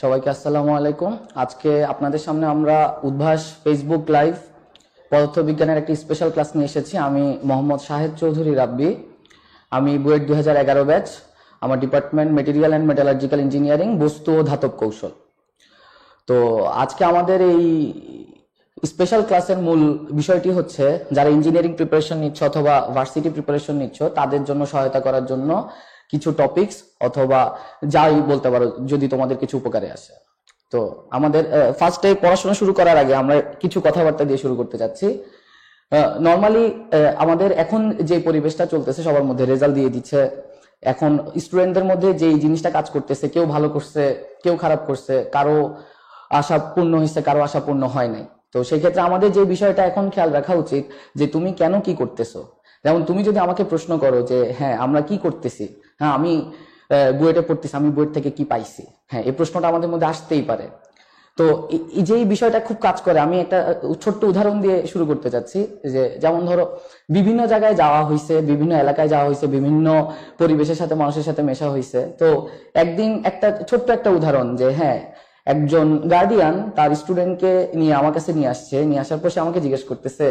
সবাইকে আসসালামু আলাইকুম। আজকে আপনাদের সামনে আমরা উদ্ভাস ফেসবুক লাইভ পদার্থবিজ্ঞানের একটি স্পেশাল ক্লাস নিয়ে এসেছি। আমি মোহাম্মদ শাহেদ চৌধুরী রাব্বি। আমি বুয়েট 2011 ব্যাচ। আমার department material and metallurgical engineering, বস্তু ও ধাতব কৌশল। তো আজকে আমাদের এই স্পেশাল ক্লাসের মূল বিষয়টি হচ্ছে যারা ইঞ্জিনিয়ারিং প্রিপারেশন নিচ্ছ অথবা ভার্সিটি প্রিপারেশন নিচ্ছ তাদের জন্য সহায়তা করার জন্য কিছু টপিকস অথবা যাই বলতে পারো যদি তোমাদের কিছু উপকারে আসে। তো আমাদের ফার্স্টে পড়াশোনা শুরু করার আগে আমরা কিছু কথাবার্তা দিয়ে শুরু করতে যাচ্ছি। নর্মালি আমাদের এখন যে পরিবেশটা চলতেছে, সবার মধ্যে রেজাল্ট দিয়ে দিচ্ছে। এখন স্টুডেন্টদের মধ্যে যে জিনিসটা কাজ করতেছে, কেউ ভালো করছে, কেউ খারাপ করছে, কারো আশা পূর্ণ হয়েছে, কারো আশা পূর্ণ হয় নাই। তো সেই ক্ষেত্রে আমাদের যে বিষয়টা এখন খেয়াল রাখা উচিত যে তুমি কেন কি করতেছো। যেমন তুমি যদি আমাকে প্রশ্ন করো যে হ্যাঁ আমরা কি করতেছি, হ্যাঁ আমি বুয়েটে পড়তেছি, আমি বুয়েট থেকে কি পাইছি, হ্যাঁ এই প্রশ্নটা আমাদের মধ্যে আসতেই পারে। তো এই যে বিষয়টা খুব কাজ করে, আমি একটা ছোট্ট উদাহরণ দিয়ে শুরু করতে চাচ্ছি। যে যেমন ধরো বিভিন্ন জায়গায় যাওয়া হয়েছে, বিভিন্ন এলাকায় যাওয়া হয়েছে, বিভিন্ন পরিবেশের সাথে মানুষের সাথে মেশা হয়েছে। তো একদিন একটা ছোট্ট একটা উদাহরণ যে হ্যাঁ একজন গার্ডিয়ান তার স্টুডেন্টকে নিয়ে আমার কাছে নিয়ে আসছে। নিয়ে আসার পর সে আমাকে জিজ্ঞেস করতেছে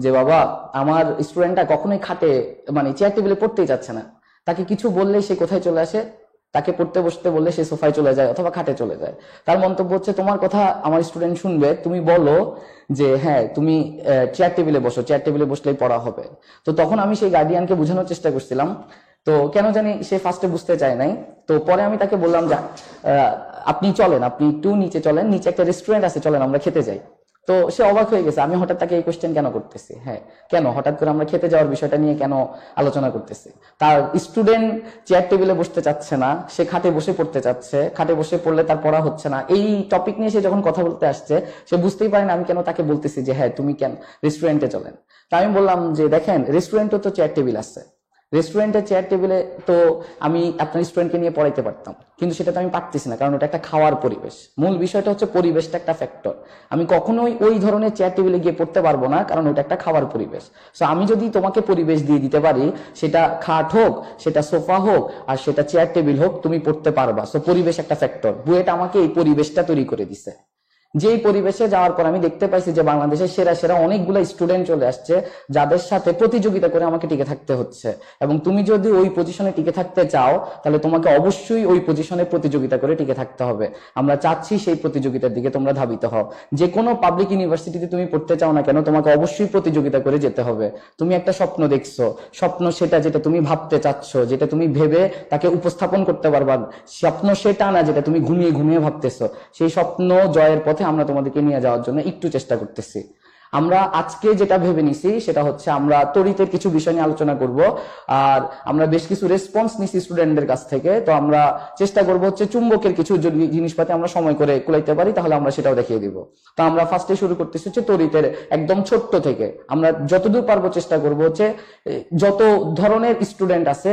যে বাবা আমার স্টুডেন্টটা কখনোই খাটে মানে চেয়ার টেবিলে পড়তেই যাচ্ছে না। তাকে কিছু বললেই সে কোথায় চলে আসে, তাকে পড়তে বসতে বললে সে সোফায় চলে যায় অথবা খাটে চলে যায়। তার মন্তব্য হচ্ছে তোমার কথা আমার স্টুডেন্ট শুনবে, তুমি বলো যে হ্যাঁ তুমি চেয়ার টেবিলে বসো, চেয়ার টেবিলে বসলেই পড়া হবে। তো তখন আমি সেই গার্ডিয়ানকে বোঝানোর চেষ্টা করছিলাম। তো কেন জানি সে ফার্স্টে বুঝতে চায় নাই। তো পরে আমি তাকে বললাম যে আপনি চলেন, আপনি একটু নিচে চলেন, নিচে একটা রেস্টুরেন্ট আছে, চলেন আমরা খেতে যাই। তো সে অবাক হয়ে গেছে আমি হঠাৎ তাকে এই কোশ্চেন কেন করতেছি, হ্যাঁ কেন হঠাৎ করে আমরা খেতে যাওয়ার বিষয়টা নিয়ে কেন আলোচনা করতেছি। তার স্টুডেন্ট চেয়ার টেবিলে বসতে চাচ্ছে না, সে খাটে বসে পড়তে চাচ্ছে, খাটে বসে পড়লে তার পড়া হচ্ছে না। এই টপিক নিয়ে সে যখন কথা বলতে আসছে সে বুঝতেই পারে না আমি কেন তাকে বলতেছি যে হ্যাঁ তুমি কেন রেস্টুরেন্টে চলেন। তা আমি বললাম যে দেখেন রেস্টুরেন্টে তো চেয়ার টেবিল আছে, রেস্টুরেন্টের চেয়ার টেবিলে তো আমি আপনার স্টুডেন্টকে নিয়ে পড়াইতে পারতাম, কিন্তু সেটা তো আমি পারতেছি না, কারণ ওটা একটা খাওয়ার পরিবেশ। মূল বিষয়টা হচ্ছে পরিবেশটা একটা ফ্যাক্টর। আমি কখনোই ওই ধরনের চেয়ার টেবিলে গিয়ে পড়তে পারবো না, কারণ ওটা একটা খাওয়ার পরিবেশ। সো আমি যদি তোমাকে পরিবেশ দিয়ে দিতে পারি, সেটা খাট হোক, সেটা সোফা হোক, আর সেটা চেয়ার টেবিল হোক, তুমি পড়তে পারবা। সো পরিবেশ একটা ফ্যাক্টর। বুয়েট আমাকে এই পরিবেশটা তৈরি করে দিছে। যেই পরিবেশে যাওয়ার পর আমি দেখতে পাইছি যে বাংলাদেশের সেরা সেরা অনেকগুলো স্টুডেন্ট চলে আসছে, যাদের সাথে প্রতিযোগিতা করে আমাকে টিকে থাকতে হচ্ছে। এবং তুমি যদি ওই পজিশনে টিকে থাকতে চাও তাহলে তোমাকে অবশ্যই ওই পজিশনে প্রতিযোগিতা করে টিকে থাকতে হবে। আমরা চাচ্ছি সেই প্রতিযোগিতার দিকে তোমরা ধাবিত হও। যে কোনো পাবলিক ইউনিভার্সিটিতে তুমি পড়তে চাও না কেন, তোমাকে অবশ্যই প্রতিযোগিতা করে যেতে হবে। তুমি একটা স্বপ্ন দেখছো, স্বপ্ন সেটা যেটা তুমি ভাবতে চাচ্ছ, যেটা তুমি ভেবে তাকে উপস্থাপন করতে পারবা। স্বপ্ন সেটা না যেটা তুমি ঘুমিয়ে ঘুমিয়ে ভাবতেছো। সেই স্বপ্ন জয়ের পথে আমরা তোমাদেরকে নিয়ে যাওয়ার জন্য একটু চেষ্টা করতেছি। আমরা আজকে যেটা ভেবে নিছি সেটা হচ্ছে আমরা তড়িতের কিছু বিষয় নিয়ে আলোচনা করব। আর আমরা বেশ কিছু রেসপন্স নিছি স্টুডেন্টদের কাছ থেকে। তো আমরা চেষ্টা করব হচ্ছে চুম্বকের কিছু যদি জিনিসপাতি আমরা সময় করে কুলাইতে পারি তাহলে আমরা সেটাও দেখিয়ে দিব। তো আমরা ফার্স্টে শুরু করতেছি হচ্ছে তড়িতের একদম ছোট্ট থেকে। আমরা যতদূর পারবো চেষ্টা করব হচ্ছে যত ধরনের স্টুডেন্ট আছে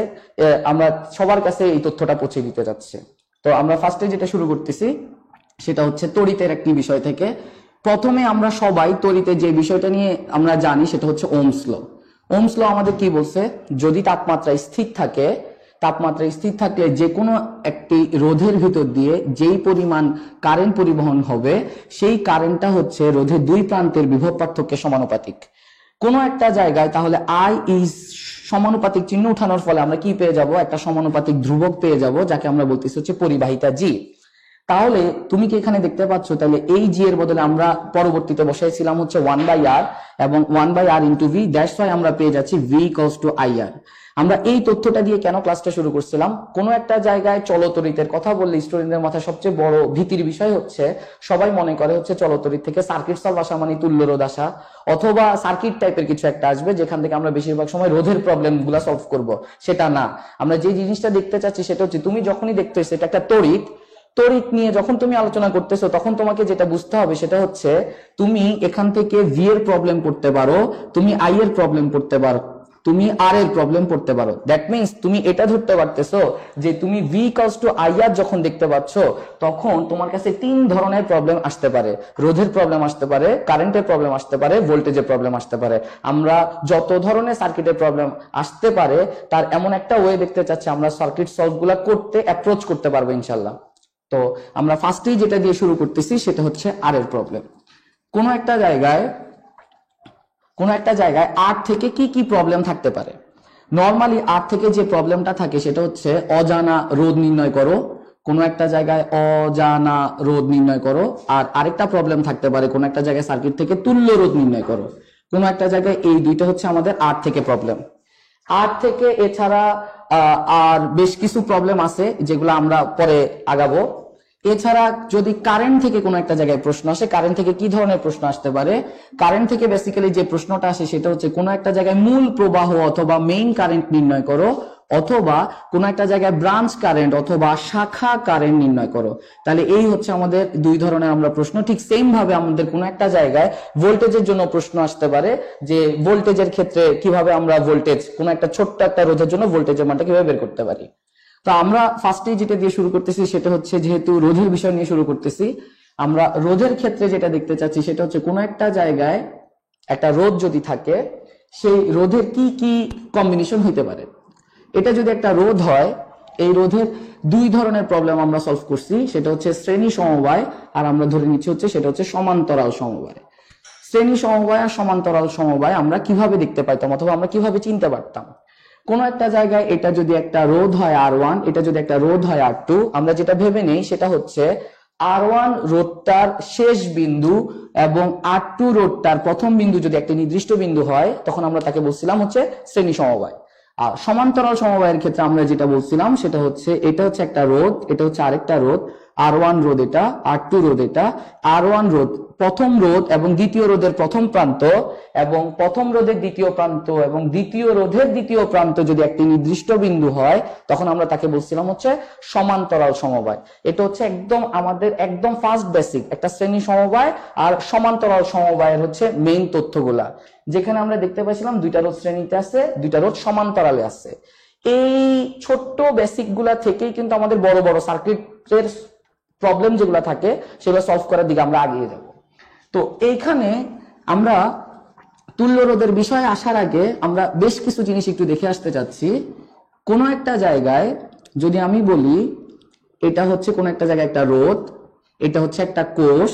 আমরা সবার কাছে এই তথ্যটা পৌঁছে দিতে যাচ্ছি। তো আমরা ফার্স্টে যেটা শুরু করতেছি সেটা হচ্ছে তড়িতের একটি বিষয় থেকে। প্রথমে আমরা সবাই তড়িতে যে বিষয়টা নিয়ে আমরা জানি সেটা হচ্ছে ওহমস ল। ওহমস ল আমাদের কি বলছে, যদি তাপমাত্রা স্থির থাকে, তাপমাত্রা স্থির থাকলে যে কোনো একটি রোধের ভিতর দিয়ে যেই পরিমাণ কারেন্ট পরিবহন হবে সেই কারেন্টটা হচ্ছে রোধের দুই প্রান্তের বিভব পার্থক্যের সমানুপাতিক। কোনো একটা জায়গায় তাহলে আই ইজ সমানুপাতিক চিহ্ন উঠানোর ফলে আমরা কি পেয়ে যাব, একটা সমানুপাতিক ধ্রুবক পেয়ে যাব, যাকে আমরা বলতেছি হচ্ছে পরিবাহিতা জি। তাহলে তুমি কি এখানে দেখতে পাচ্ছ, তাহলে এই জি এর বদলে আমরা পরবর্তীতে বসাইছিলাম হচ্ছে 1/r এবং 1/r into V, that's why আমরা পেয়ে যাচ্ছি ভি ইকুয়ালস টু আইআর। আমরা এই তথ্যটা দিয়ে কেন ক্লাসটা শুরু করছিলাম, কোনো একটা জায়গায় চলতড়িতের কথা বললে স্টুডেন্টদের মাথায় সবচেয়ে বড় ভীতির বিষয় হচ্ছে সবাই মনে করে হচ্ছে চলতড়িৎ থেকে সার্কিট সলভ আসা মানে তুল্য রোধ আসা, অথবা সার্কিট টাইপের কিছু একটা আসবে যেখান থেকে আমরা বেশিরভাগ সময় রোধের প্রবলেম গুলা সলভ করব। সেটা না, আমরা যে জিনিসটা দেখতে চাচ্ছি সেটা হচ্ছে তুমি যখনই দেখতেছো এটা একটা তড়িৎ, তড়িৎ নিয়ে যখন তুমি আলোচনা করতেছো তখন তোমাকে যেটা বুঝতে হবে সেটা হচ্ছে তুমি এখান থেকে ভি এর প্রবলেম পড়তে পারো, তুমি আই এর প্রবলেম পড়তে পারো, তুমি আর এর প্রবলেম পড়তে পারো। দ্যাট মিনস তুমি এটা ধরতে পারতেছো যে তুমি ভি ইকুয়ালস টু আই আর যখন দেখতে পাচ্ছ তখন তোমার কাছে তিন ধরনের প্রবলেম আসতে পারে। রোধের প্রবলেম আসতে পারে, কারেন্টের প্রবলেম আসতে পারে, ভোল্টেজের প্রবলেম আসতে পারে। আমরা যত ধরনের সার্কিটের প্রবলেম আসতে পারে তার এমন একটা ওয়ে দেখতে চাচ্ছি আমরা সার্কিট সলভ গুলা করতে অ্যাপ্রোচ করতে পারবো ইনশাল্লাহ। তো আমরা ফার্স্টেই যেটা দিয়ে শুরু করতেছি সেটা হচ্ছে আর এর প্রবলেম। কোনো একটা জায়গায় আর থেকে কি কি প্রবলেম থাকতে পারে? নর্মালি আর থেকে যে প্রবলেমটা থাকে সেটা হচ্ছে অজানা রোধ নির্ণয় করো, কোনো একটা জায়গায় অজানা রোধ নির্ণয় করো। আর আরেকটা প্রবলেম থাকতে পারে কোনো একটা জায়গায় সার্কিট থেকে তুল্য রোধ নির্ণয় করো। কোনো একটা জায়গায় এই দুইটা হচ্ছে আমাদের আর থেকে প্রবলেম। আর থেকে এছাড়া আর বেশ কিছু প্রবলেম আছে যেগুলো আমরা পরে আগাবো। এছাড়া যদি কারেন্ট থেকে কোনো একটা জায়গায় প্রশ্ন আসে, কারেন্ট থেকে কি ধরনের প্রশ্ন আসতে পারে? কারেন্ট থেকে বেসিক্যালি যে প্রশ্নটা আসে সেটা হচ্ছে কোনো একটা জায়গায় মূল প্রবাহ অথবা মেইন কারেন্ট নির্ণয় করো, অথবা কোনো একটা জায়গায় ব্রাঞ্চ কারেন্ট অথবা শাখা কারেন্ট নির্ণয় করো। তাহলে এই হচ্ছে আমাদের দুই ধরনের আমরা প্রশ্ন। ঠিক সেম ভাবে আমাদের কোনো একটা জায়গায় ভোল্টেজের জন্য প্রশ্ন আসতে পারে যে ভোল্টেজের ক্ষেত্রে কিভাবে আমরা ভোল্টেজ, কোনো একটা ছোট্ট একটা রোধের জন্য ভোল্টেজের মানটা কিভাবে বের করতে পারি। তো আমরা ফার্স্টে যেটা দিয়ে শুরু করতেছি সেটা হচ্ছে, যেহেতু রোধের বিষয় নিয়ে শুরু করতেছি, আমরা রোধের ক্ষেত্রে যেটা দেখতে চাচ্ছি সেটা হচ্ছে কোনো একটা জায়গায় একটা রোধ যদি থাকে, সেই রোধের কি কি কম্বিনেশন হইতে পারে। এটা যদি একটা রোধ হয়, এই রোধের দুই ধরনের প্রবলেম আমরা সলভ করছি, সেটা হচ্ছে শ্রেণী সমবায়, আর আমরা ধরে নিচ্ছি হচ্ছে সেটা হচ্ছে সমান্তরাল সমবায়। শ্রেণী সমবায় আর সমান্তরাল সমবায় আমরা কিভাবে দেখতে পাইতাম অথবা আমরা কিভাবে চিনতে পারতাম? কোন একটা জায়গায় এটা যদি একটা রোধ হয় R1, এটা যদি একটা রোধ হয় R2, আমরা যেটা ভেবে নেই সেটা হচ্ছে R1 রোধটার শেষ বিন্দু এবং R2 রোধটার প্রথম বিন্দু যদি একটা নির্দিষ্ট বিন্দু হয়, তখন আমরা তাকে বলছিলাম হচ্ছে শ্রেণী সমবায়। আর সমান্তরাল সমবায়ের ক্ষেত্রে আমরা যেটা বলছিলাম সেটা হচ্ছে এটা হচ্ছে একটা রোধ, এটা হচ্ছে আরেকটা রোধ, R1 রোধ এটা, R2 রোধ এটা। R1 রোধ প্রথম রোধ এবং দ্বিতীয় রোধের প্রথম প্রান্ত, এবং প্রথম রোধের দ্বিতীয় প্রান্ত এবং দ্বিতীয় রোধের দ্বিতীয় প্রান্ত যদি একটি নির্দিষ্ট বিন্দু হয়, তখন আমরা তাকে বলছিলাম হচ্ছে সমান্তরাল সমবায়। এটা হচ্ছে একদম আমাদের একদম ফার্স্ট বেসিক একটা শ্রেণী সমবায় আর সমান্তরাল সমবায়ের হচ্ছে মেইন তথ্যগুলা, যেখানে আমরা দেখতে পাইছিলাম দুইটা রোধ শ্রেণীতে আছে, দুইটা রোধ সমান্তরালে আছে। এই ছোট্ট বেসিক গুলা থেকেই কিন্তু আমাদের বড় বড় সার্কিটের প্রবলেম যেগুলো থাকে সেগুলো সলভ করার দিকে আমরা এগিয়ে যাব। তো এইখানে আমরা তুল্য রোধের বিষয়ে আসার আগে আমরা বেশ কিছু জিনিস একটু দেখে আসতে চাচ্ছি। কোনো একটা জায়গায় যদি আমি বলি এটা হচ্ছে কোনো একটা জায়গায় একটা রোধ, এটা হচ্ছে একটা কোষ,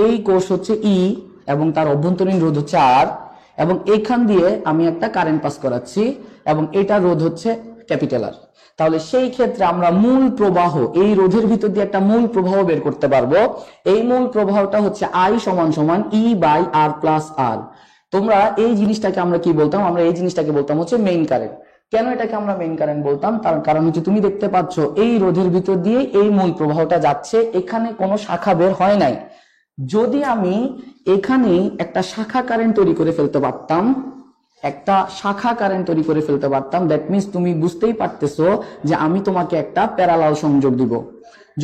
এই কোষ হচ্ছে ই এবং তার অভ্যন্তরীণ রোধ হচ্ছে আর, এবং এইখান দিয়ে আমি একটা কারেন্ট পাস করাচ্ছি এবং এটা রোধ হচ্ছে ক্যাপিটাল আর। তাহলে সেই ক্ষেত্রে আমরা মূল প্রবাহ, এই রোধের ভিতর দিয়ে একটা মূল প্রবাহ বের করতে পারবো। এই মূল প্রবাহটা হচ্ছে I সমান সমান E বাই R প্লাস আর। তোমরা এই জিনিসটাকে আমরা কি বলতাম? আমরা এই জিনিসটাকে বলতাম হচ্ছে মেইন কারেন্ট। কেন এটাকে আমরা মেইন কারেন্ট বলতাম? তার কারণ হচ্ছে তুমি দেখতে পাচ্ছ এই রোধের ভিতর দিয়ে এই মূল প্রবাহটা যাচ্ছে, এখানে কোনো শাখা বের হয় নাই। যদি আমি এখানে একটা শাখা কারেন্ট তৈরি করে ফেলতে পারতাম, দ্যাট মিনস তুমি বুঝতেই পারতেছো যে আমি তোমাকে একটা প্যারালাল সংযোগ দিব।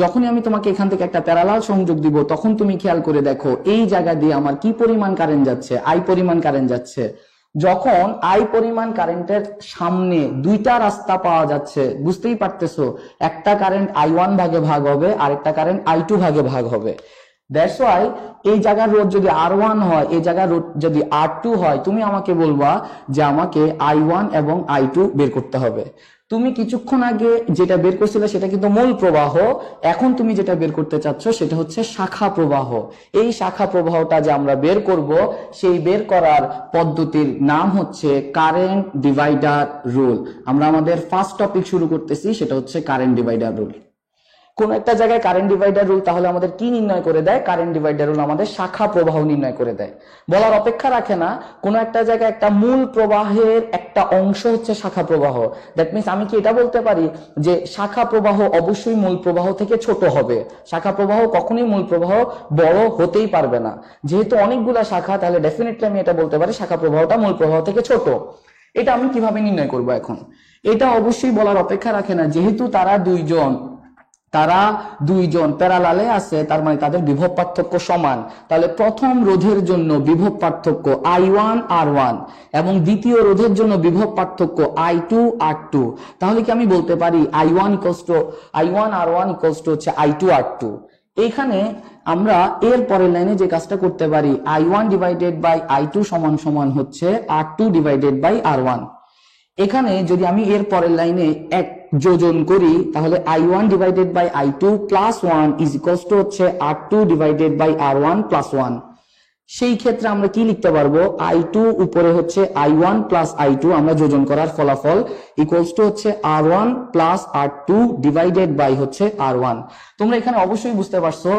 যখনই আমি তোমাকে এখান থেকে একটা প্যারালাল সংযোগ দিব, তখন তুমি খেয়াল করে দেখো এই জায়গা দিয়ে আমার কি পরিমাণ কারেন্ট যাচ্ছে, I পরিমাণ কারেন্ট যাচ্ছে। যখন I পরিমাণ কারেন্টের সামনে দুইটা রাস্তা পাওয়া যাচ্ছে, বুঝতেই পারতেছো একটা কারেন্ট I1 ভাগে ভাগ হবে, আরেকটা কারেন্ট I2 ভাগে ভাগ হবে। দ্যাটস ওয়াই এই জায়গার রোধ যদি R1 হয়, এই জায়গার রোধ যদি R2 হয়, তুমি আমাকে বলবা যে আমাকে I1 এবং I2 বের করতে হবে। তুমি কিছুক্ষণ আগে যেটা বের করছিলে সেটা কিন্তু মূল প্রবাহ, এখন তুমি যেটা বের করতে চাচ্ছ সেটা হচ্ছে শাখা প্রবাহ। এই শাখা প্রবাহটা যে আমরা বের করব, সেই বের করার পদ্ধতির নাম হচ্ছে কারেন্ট ডিভাইডার রুল। আমরা আমাদের ফার্স্ট টপিক শুরু করতেছি, সেটা হচ্ছে কারেন্ট ডিভাইডার রুল। কোন একটা জায়গায় কারেন্ট ডিভাইডার রুল তাহলে আমাদের কি নির্ণয় করে দেয়? কারেন্ট ডিভাইডার রুল আমাদের শাখা প্রবাহ নির্ণয় করে দেয়। বলার অপেক্ষা রাখে না, কোন একটা জায়গায় একটা মূল প্রবাহের একটা অংশ হচ্ছে শাখা প্রবাহ। দ্যাট মিনস আমি কি এটা বলতে পারি যে শাখা প্রবাহ অবশ্যই মূল প্রবাহ থেকে ছোট হবে? শাখা প্রবাহ কখনোই মূল প্রবাহ বড় হতেই পারবে না। যেহেতু অনেকগুলা শাখা, তাহলে ডেফিনেটলি আমি এটা বলতে পারি শাখা প্রবাহটা মূল প্রবাহ থেকে ছোট। এটা আমি কিভাবে নির্ণয় করব এখন? এটা অবশ্যই বলার অপেক্ষা রাখে না, যেহেতু তারা দুইজন প্যারালালে আছে, তার মানে তাদের বিভব পার্থক্য সমান। তাহলে প্রথম রোধের জন্য বিভব পার্থক্য I1 R1 এবং দ্বিতীয় রোধের জন্য বিভব পার্থক্য I2 R2। তাহলে কি আমি বলতে পারি I1 R1 হচ্ছে I2 R2? এখানে আমরা এর পরের লাইনে যে কাজটা করতে পারি, I1 ডিভাইডেড বাই I2 সমান সমান হচ্ছে R2 ডিভাইডেড বাই R1। এখানে যদি আমি এর পরের লাইনে এক যোজন করি তাহলে I1 divided by I2 plus 1 is equals to হচ্ছে R2 divided by R1 plus 1। সেই ক্ষেত্রে আমরা কি লিখতে পারবো, I2 উপরে হচ্ছে I1 প্লাস I2 আমরা যোজন করার ফলাফল ইকুয়ালস টু হচ্ছে R1 plus R2 divided by হচ্ছে R1। তোমরা এখানে অবশ্যই বুঝতে পারছো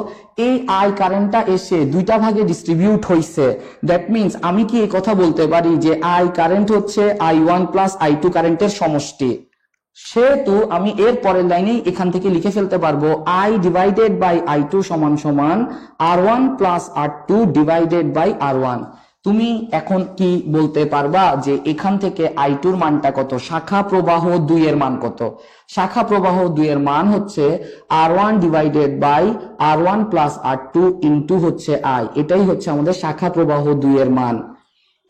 এই I কারেন্টটা এসে দুইটা ভাগে ডিস্ট্রিবিউট হইছে। দ্যাট মিন্স আমি কি এই কথা বলতে পারি যে I কারেন্ট হচ্ছে I1 প্লাস I2 কারেন্টের সমষ্টি। সেহেতু আমি এর পরের লাইনেই এখান থেকে লিখে ফেলতে পারবো I ডিভাইডেড বাই I2 সমান সমান R1 plus R2 divided by R1। তুমি এখন কি বলতে পারবা যে এখান থেকে I2 এর মানটা কত, শাখা প্রবাহ 2 এর মান কত? শাখা প্রবাহ 2 এর মান হচ্ছে R1 divided by R1 plus R2 into হচ্ছে I। এটাই হচ্ছে আমাদের শাখা প্রবাহ 2 এর মান।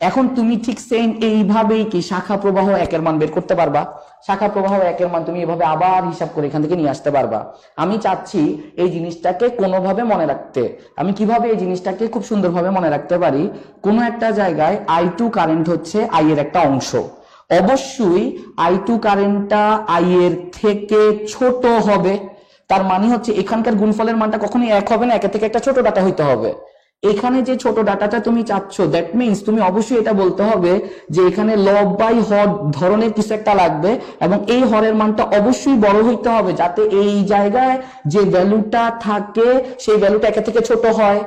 এখন তুমি ঠিক সেম এইভাবেই কি শাখা প্রবাহ 1 এর মান বের করতে পারবা। শাখা প্রবাহ 1 এর মান তুমি এভাবে আবার হিসাব করে এখান থেকে নিয়ে আসতে পারবা। আমি চাচ্ছি এই জিনিসটাকে কোনোভাবে মনে রাখতে। আমি কিভাবে এই জিনিসটাকে খুব সুন্দরভাবে মনে রাখতে পারি, কোনো একটা জায়গায় I2 কারেন্ট হচ্ছে I এর একটা অংশ। অবশ্যই I2 কারেন্টটা I এর থেকে ছোট হবে। তার মানে হচ্ছে এখানকার গুণফলের মানটা কখনোই 1 হবে না, একের থেকে একটা ছোট ডাটা হইতে হবে। এখানে যে ছোট ডাটাটা তুমি চাচ্ছ, দ্যাট মিন্স তুমি অবশ্যই এটা বলতে হবে যে এখানে লব বাই হর ধরনের কিছু একটা লাগবে এবং এই হরের মানটা অবশ্যই বড় হইতে হবে যাতে এই জায়গায় যে ভ্যালুটা থাকে সেই ভ্যালুটা একের থেকে ছোট হয়।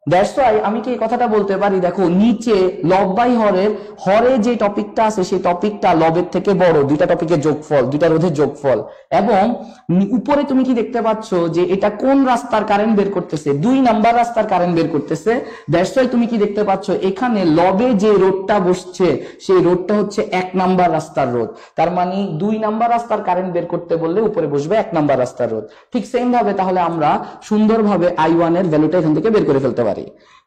দ্যাটস ওয়াই আমি কি এই কথাটা বলতে পারি, দেখো নিচে লব বাই হরের হরে যে টপিকটা আছে সেই টপিকটা লবের থেকে বড়, দুইটা টপিকের যোগফল, দুইটা রোধের যোগফল। এবং উপরে তুমি কি দেখতে পাচ্ছ যে এটা কোন রাস্তার কারেন্ট বের করতেছে, 2 নাম্বার রাস্তার কারেন্ট বের করতেছে। দ্যাটস ওয়াই তুমি কি দেখতে পাচ্ছ এখানে লবে যে রোধটা বসছে সেই রোধটা হচ্ছে 1 নাম্বার রাস্তার রোধ। তার মানে 2 নাম্বার রাস্তার কারেন্ট বের করতে বললে উপরে বসবে 1 নাম্বার রাস্তার রোধ। ঠিক সেম ভাবে তাহলে আমরা সুন্দরভাবে I1 এর ভ্যালুটা এখান থেকে বের করে ফেলতে পারি।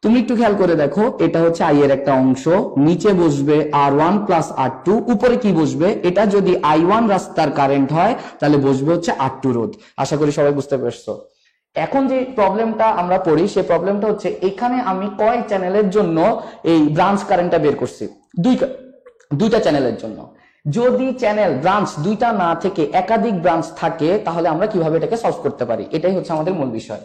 তুমি একটু খেয়াল করে দেখো, এটা হচ্ছে I এর একটা অংশ, নিচে বসবে R1 প্লাস R2, উপরে কি বসবে, এটা যদি I1 রাস্তার কারেন্ট হয় তাহলে বসবে হচ্ছে R2 রোধ। আশা করি সবাই বুঝতে পারছো। এখন যে প্রবলেমটা আমরা পড়ি সেই প্রবলেমটা হচ্ছে এখানে আমি কয় চ্যানেলের জন্য এই ব্রাঞ্চ কারেন্টটা বের করছি, দুইটা চ্যানেলের জন্য। যদি চ্যানেল ব্রাঞ্চ দুইটা না থেকে একাধিক ব্রাঞ্চ থাকে তাহলে আমরা কিভাবে এটাকে সলভ করতে পারি, এটাই হচ্ছে আমাদের মূল বিষয়।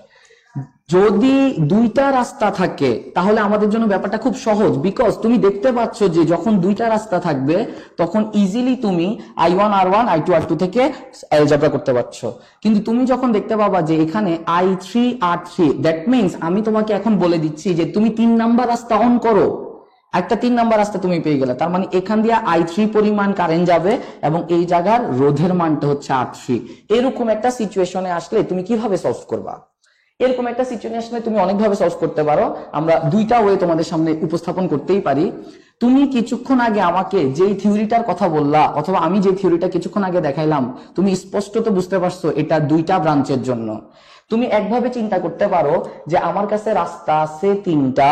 যদি দুইটা রাস্তা থাকে তাহলে আমাদের জন্য ব্যাপারটা খুব সহজ, বিকজ তুমি দেখতে পাচ্ছ যে যখন দুইটা রাস্তা থাকবে তখন ইজিলি তুমি I1 R1 I2 R2 থেকে অ্যালজেব্রা করতে পারছো। কিন্তু তুমি যখন দেখতে পাবা যে এখানে I3 R3, দ্যাট মিন্স আমি তোমাকে এখন বলে দিচ্ছি যে তুমি 3 নাম্বার রাস্তা অন করো, একটা 3 নাম্বার রাস্তা তুমি পেয়ে গেলে। তার মানে এখান দিয়ে I3 পরিমাণ কারেন্ট যাবে এবং এই জায়গার রোধের মানটা হচ্ছে R3। এরকম একটা সিচুয়েশনে আসলে তুমি কিভাবে সলভ করবা? এরকম একটা সিচুয়েশনে তুমি অনেকভাবে সলভ করতে পারো। আমরা দুইটা ওয়ে তোমাদের সামনে উপস্থাপন করতেই পারি। তুমি কিছুক্ষণ আগে আমাকে যেই থিওরিটার কথা বললা অথবা আমি যে থিওরিটা কিছুক্ষণ আগে দেখাইলাম, তুমি স্পষ্টত বুঝতে পারছো এটা দুইটা ব্রাঞ্চের জন্য। তুমি একভাবে চিন্তা করতে পারো যে আমার কাছে রাস্তা আছে 3টা,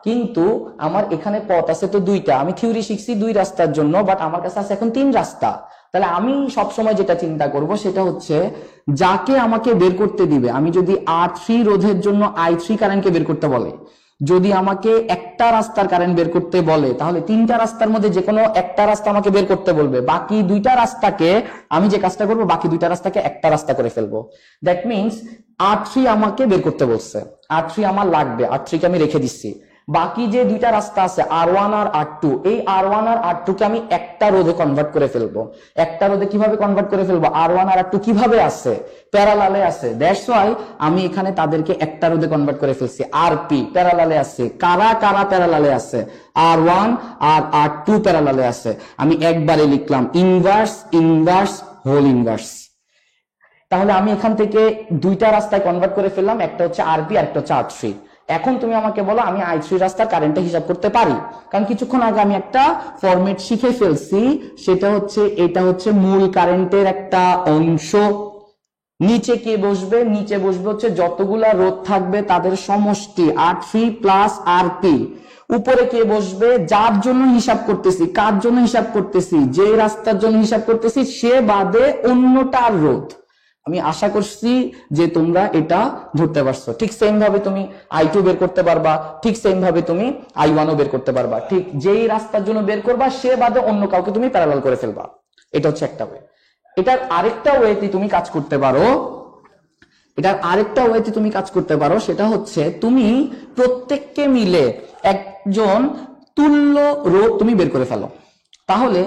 কিন্তু আমার এখানে পথ আছে তো 2টা। আমি থিওরি শিখছি 2 রাস্তার জন্য, বাট আমার কাছে আছে এখন 3 রাস্তা। তাহলে আমি সবসময় যেটা চিন্তা করব সেটা হচ্ছে যাকে আমাকে বের করতে দিবে, আমি যদি R3 রোধের জন্য I3 কারেন্টকে বের করতে বলে, যদি আমাকে একটা রাস্তার কারেন্ট বের করতে বলে তাহলে 3টা রাস্তার মধ্যে যে কোনো একটা রাস্তা আমাকে বের করতে বলবে। বাকি 2টা রাস্তাকে আমি যে কাজটা করবো, বাকি 2টা রাস্তাকে একটা রাস্তা করে ফেলবো। দ্যাট মিনস R3 আমাকে বের করতে বলছে, R3 আমার লাগবে, R3 কে আমি রেখে দিচ্ছি। বাকি যে 2টা রাস্তা আছে R1 আর R2, এই R1 আর R2 কে আমি একটা রোধে কনভার্ট করে ফেলবো। একটা রোধে কিভাবে কনভার্ট করে ফেলবো? R1 আর R2 কিভাবে আছে? প্যারালালে আছে। দ্যাটস ওয়াই আমি এখানে তাদেরকে একটা রোধে কনভার্ট করে ফেলছি। RP প্যারালালে আছে। কারা কারা প্যারালালে আছে? R1 আর R2 প্যারালালে আছে। আমি একবারে লিখলাম ইনভার্স ইনভার্স হোল ইনভার্স। তাহলে আমি এখান থেকে 2টা রাস্তায় কনভার্ট করে ফেললাম, একটা হচ্ছে RP আর একটা হচ্ছে R3। এখন তুমি আমাকে বলো আমি I3 রাস্তার কারেন্টটা হিসাব করতে পারি, কারণ কিছুক্ষণ আগে আমি একটা ফরম্যাট শিখে ফেলছি, সেটা হচ্ছে এটা হচ্ছে মূল কারেন্টের একটা অংশ। নিচে কে বসবে? নিচে বসবে হচ্ছে যতগুলা রোধ থাকবে তাদের সমষ্টি R3 প্লাস RP। উপরে কে বসবে? যার জন্য হিসাব করতেছি। কার জন্য হিসাব করতেছি? যে রাস্তার জন্য হিসাব করতেছি সে বাদে অন্যটার রোধ। আমি আশা করছি যে তোমরা এটা ধরতে পারছো। ঠিক সেম ভাবে তুমি I2 বের করতে পারবা, ঠিক সেম ভাবে তুমি I1ও বের করতে পারবা। ঠিক যেই রাস্তার জন্য বের করবা সে বাদে অন্য কাউকে তুমি প্যারালাল করে ফেলবা। এটা হচ্ছে একটা ওয়ে। এটার আরেকটা ওয়েতে তুমি কাজ করতে পারো, সেটা হচ্ছে তুমি প্রত্যেককে মিলে একজন তুল্য রোধ তুমি বের করে ফেলো। তাহলে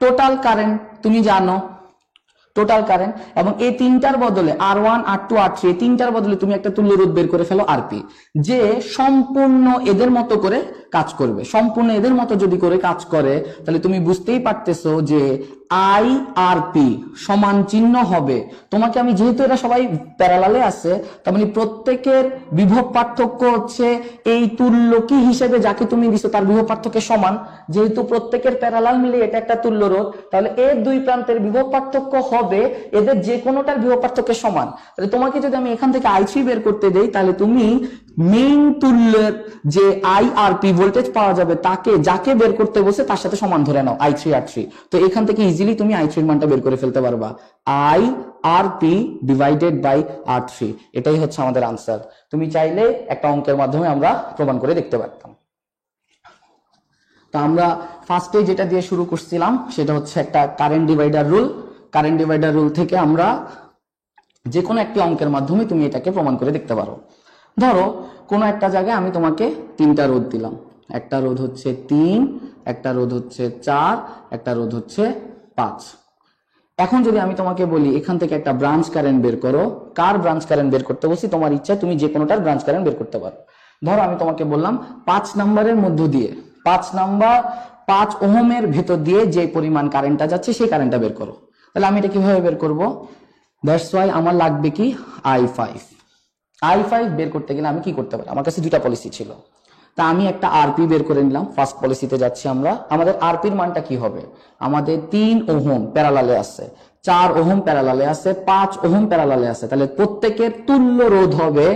টোটাল কারেন্ট তুমি জানো, টোটাল কারেন্ট, এবং এই তিনটার বদলে R1 R2 R3 এই তিনটার বদলে তুমি একটা তুল্য রোধ বের করে ফেলো RP, যে সম্পূর্ণ এদের মতো করে কাজ করবে। সম্পূর্ণ এদের মতো যদি করে কাজ করে তাহলে তুমি বুঝতেই পারতেছো যে IRP সমান চিহ্ন হবে। তোমাকে আমি যেহেতু এরা সবাই প্যারালালে আছে, তার মানে প্রত্যেকের বিভব পার্থক্য হচ্ছে এই তুল্যকি হিসেবে যাকে তুমি দিছো তার বিভব পার্থক্যের সমান। যেহেতু প্রত্যেকের প্যারালাল মিলে এটা একটা তুল্য রোধ, তাহলে এর দুই প্রান্তের বিভব পার্থক্য হবে এদের যে কোনোটার বিভব পার্থক্যের সমান। তাহলে তোমাকে যদি আমি এখান থেকে I3 বের করতে দেই, তাহলে তুমি মেইন তুল্যের যে IRP ভোল্টেজ পাওয়া যাবে তাকে যাকে বের করতে বসে তার সাথে সমান ধরে নাও I3 R3। তো এখান থেকে ইজিলি তুমি I3 এর মানটা বের করে ফেলতে পারবা, IRP ডিভাইডেড বাই R3। এটাই হচ্ছে আমাদের আনসার। তুমি চাইলে একটা অঙ্কের মাধ্যমে আমরা প্রমাণ করে দেখতে পারতাম। তো আমরা ফার্স্টে যেটা দিয়ে শুরু করছিলাম সেটা হচ্ছে একটা current divider rule. Current divider rule থেকে আমরা যে কোনো একটি অঙ্কের মাধ্যমে তুমি এটাকে প্রমাণ করে দেখতে পারো। ধরো কোনো একটা জায়গায় আমি তোমাকে তিনটা রোধ দিলাম, একটা রোধ হচ্ছে 3, একটা রোধ হচ্ছে 4, একটা রোধ হচ্ছে 5। এখন যদি আমি তোমাকে বলি এখান থেকে একটা ব্রাঞ্চ কারেন্ট বের করো, কার ব্রাঞ্চ কারেন্ট বের করতে বলছি তোমার ইচ্ছা, তুমি যে কোনোটার ব্রাঞ্চ কারেন্ট বের করতে পারো। ধরো আমি তোমাকে বললাম 5 নাম্বারের মধ্য দিয়ে 5 ওহমের ভেতর দিয়ে যে পরিমাণ কারেন্টটা যাচ্ছে সেই কারেন্টটা বের করো। তাহলে আমি এটা কিভাবে বের করব? দ্যাটস ওয়াই আমার লাগবে কি I5 বের করতে গেলে আমি কি করতে পারি? আমার কাছে দুইটা পলিসি ছিল, তা আমি একটা RP বের করে নিলাম। ফার্স্ট পলিসিতে যাচ্ছি আমরা। আমাদের RP এর মানটা কি হবে? আমাদের 3 ওহম প্যারালালে আছে, 4 ওহম প্যারালালে আছে, 5 ওহম প্যারালালে আছে। তাহলে প্রত্যেকের তুল্য রোধ হবে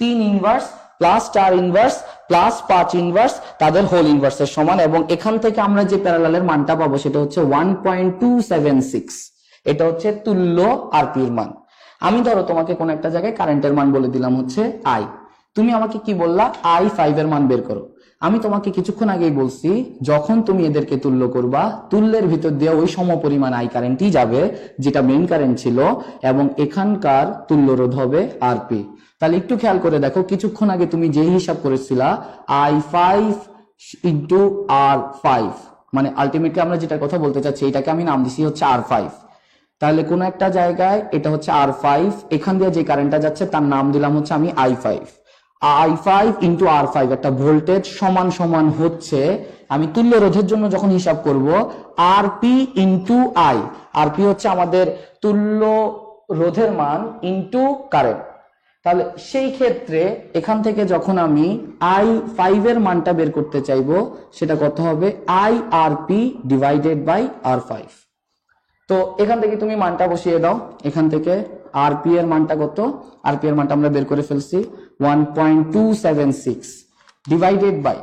3 inverse plus 4 inverse plus 5 inverse তাদের হোল ইনভার্সের সমান। এবং এখান থেকে আমরা যে প্যারালালের মানটা পাবো সেটা হচ্ছে 1.276। এটা হচ্ছে তুল্য RP এর মান। আমি ধরো তোমাকে কোন একটা জায়গায় কারেন্টের মান বলে দিলাম হচ্ছে I, তুমি আমাকে কি বললা? I5 এর মান বের করো। আমি তোমাকে কিছুক্ষণ আগেই বলছি যখন তুমি এদেরকে তুল্য করবা তুল্যের ভিতর দিয়ে ওই সমপরিমাণ I কারেন্টই যাবে যেটা মেইন কারেন্ট ছিল, এবং এখানকার তুল্য রোধ হবে RP। তাহলে একটু খেয়াল করে দেখো, কিছুক্ষণ আগে তুমি যে হিসাব করেছিলা I5 ইন্টু R5, মানে আলটিমেটলি আমরা যেটা কথা বলতে চাচ্ছি এটাকে আমি নাম দিছি হচ্ছে R5। তাহলে কোন একটা জায়গায় এটা হচ্ছে R5, এখান দিয়ে যে কারেন্টটা যাচ্ছে তার নাম দিলাম হচ্ছে আমি I5 ইন্টু R5। একটা ভোল্টেজ সমান সমান হচ্ছে, আমি তুল্য রোধের জন্য যখন হিসাব করব RP ইন্টু I। RP হচ্ছে আমাদের তুল্য রোধের মান ইন্টু কারেন্ট। তাহলে সেই ক্ষেত্রে এখান থেকে যখন আমি I5 এর মানটা বের করতে চাইবো সেটা কত হবে? IRP divided by R5। তো এখান থেকে তুমি মানটা বসিয়ে দাও। এখান থেকে RP এর মানটা কত? RP এর মানটা আমরা বের করে ফেলছি 1.276 ডিভাইডেড বাই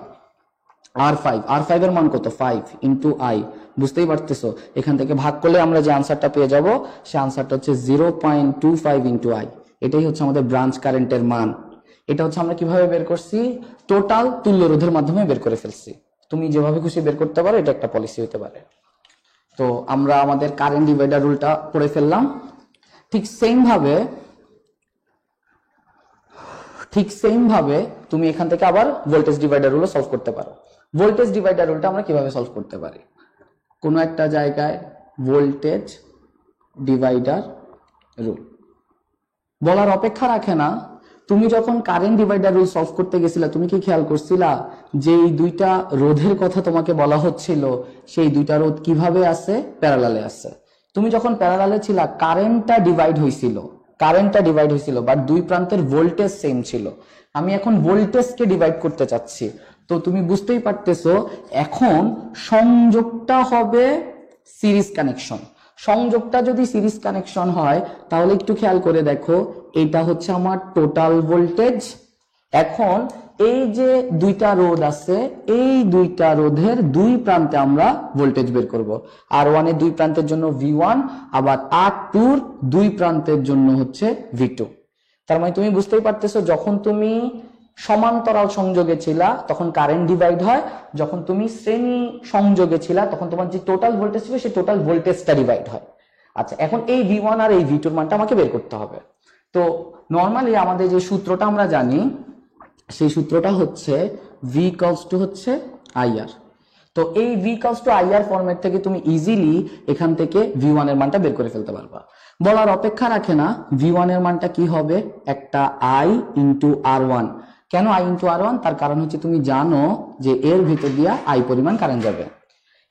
R5। R5 এর মান কত? 5 ইন্টু I। বুঝতেই পারতেছো, এখান থেকে ভাগ করলে আমরা যে আনসারটা পেয়ে যাব সে আনসারটা হচ্ছে 0.25 ইন্টু I। এটাই হচ্ছে আমাদের ব্রাঞ্চ কারেন্টের মান। এটা হচ্ছে আমরা কিভাবে বের করছি? টোটাল তুল্য রোধের মাধ্যমে বের করে ফেলছি। তুমি যেভাবে খুশি বের করতে পারো, এটা একটা পলিসি হতে পারে। তো আমরা আমাদের কারেন্ট ডিভাইডার রুলটা পড়ে ফেললাম। ঠিক সেম ভাবে তুমি এখান থেকে আবার ভোল্টেজ ডিভাইডার রুলও সলভ করতে পারো। ভোল্টেজ ডিভাইডার রুলটা আমরা কিভাবে সলভ করতে পারি? কোনো একটা জায়গায় ভোল্টেজ ডিভাইডার রুল বলার অপেক্ষা রাখে না। তুমি যখন কারেন্ট ডিভাইডার রুল সলভ করতে গেছিলা তুমি কি খেয়াল করছিলা যে এই দুইটা রোধের কথা তোমাকে বলা হচ্ছিল, সেই দুইটা রোধ কিভাবে আছে? প্যারালালে আছে। তুমি যখন প্যারালালে ছিলা কারেন্টটা ডিভাইড হয়েছিল, বাট দুই প্রান্তের ভোল্টেজ সেম ছিল। আমি এখন ভোল্টেজকে ডিভাইড করতে চাচ্ছি। তো তুমি বুঝতেই পারতেছো এখন সংযোগটা হবে সিরিজ কানেকশন। সংযোগটা যদি সিরিজ কানেকশন হয় তাহলে একটু খেয়াল করে দেখো, এটা হচ্ছে আমার টোটাল ভোল্টেজ, এখন এই যে দুইটা রোধ আছে, এই দুইটা রোধের দুই প্রান্তে আমরা ভোল্টেজ বের করব। R1 এর দুই প্রান্তের জন্য V1, আবার R2 এর দুই প্রান্তের জন্য হচ্ছে V2। তার মানে তুমি বুঝতেই পারতেছো, যখন তুমি সমান্তরাল সংযোগে ছিলা তখন কারেন্ট ডিভাইড হয়, যখন তুমি শ্রেণী সংযোগে ছিলা তখন তোমার যে টোটাল ভোল্টেজ ছিল সেই টোটাল ভোল্টেজটা ডিভাইড হয়। আচ্ছা, এখন এই V1 আর এই V2 এর মানটা আমাকে বের করতে হবে। তো নর্মালি আমাদের যে সূত্রটা আমরা জানি, সেই সূত্রটা হচ্ছে V হচ্ছে IR। তো এই V IR ফরম্যাট থেকে তুমি ইজিলি এখান থেকে V1 এর মানটা বের করে ফেলতে পারবা। বলার অপেক্ষা রাখে না V1 এর মানটা কি হবে, একটা I ইন্টু R1। কেন I ইন্টু R1? তার কারণ হচ্ছে তুমি জানো যে এর ভিতর দিয়া I পরিমাণ কারেন্ট যাবে।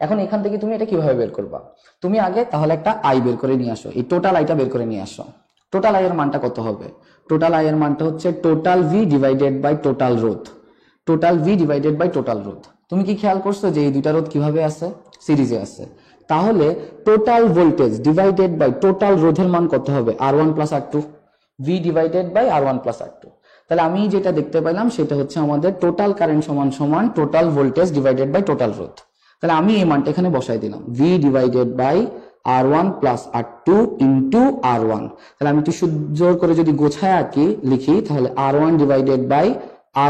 এখন এখান থেকে তুমি এটা কিভাবে বের করবা? তুমি আগে তাহলে একটা I বের করে নিয়ে আসো, এই টোটাল আইটা বের করে নিয়ে আসো। টোটাল আই এর মানটা কত হবে? টোটাল আই এর মানটা হচ্ছে total V divided by total রোধ। Total V divided by total রোধ। তুমি কি খেয়াল করছো যে এই দুইটা রোধ কিভাবে আছে? সিরিজে আছে। তাহলে total voltage divided by total রোধের মান কত হবে? R1 plus R2। V divided by R1 plus R2। তাহলে আমি যেটা দেখতে পেলাম সেটা হচ্ছে আমাদের টোটাল কারেন্ট সমান সমান total voltage divided by total রোধ। তাহলে আমি এই মানটা এখানে বসাই দিলাম, V divided by R1 plus R2 into R1। তাহলে আমি একটু সুন্দর করে যদি গোছায় আঁকি লিখি, তাহলে R1 divided by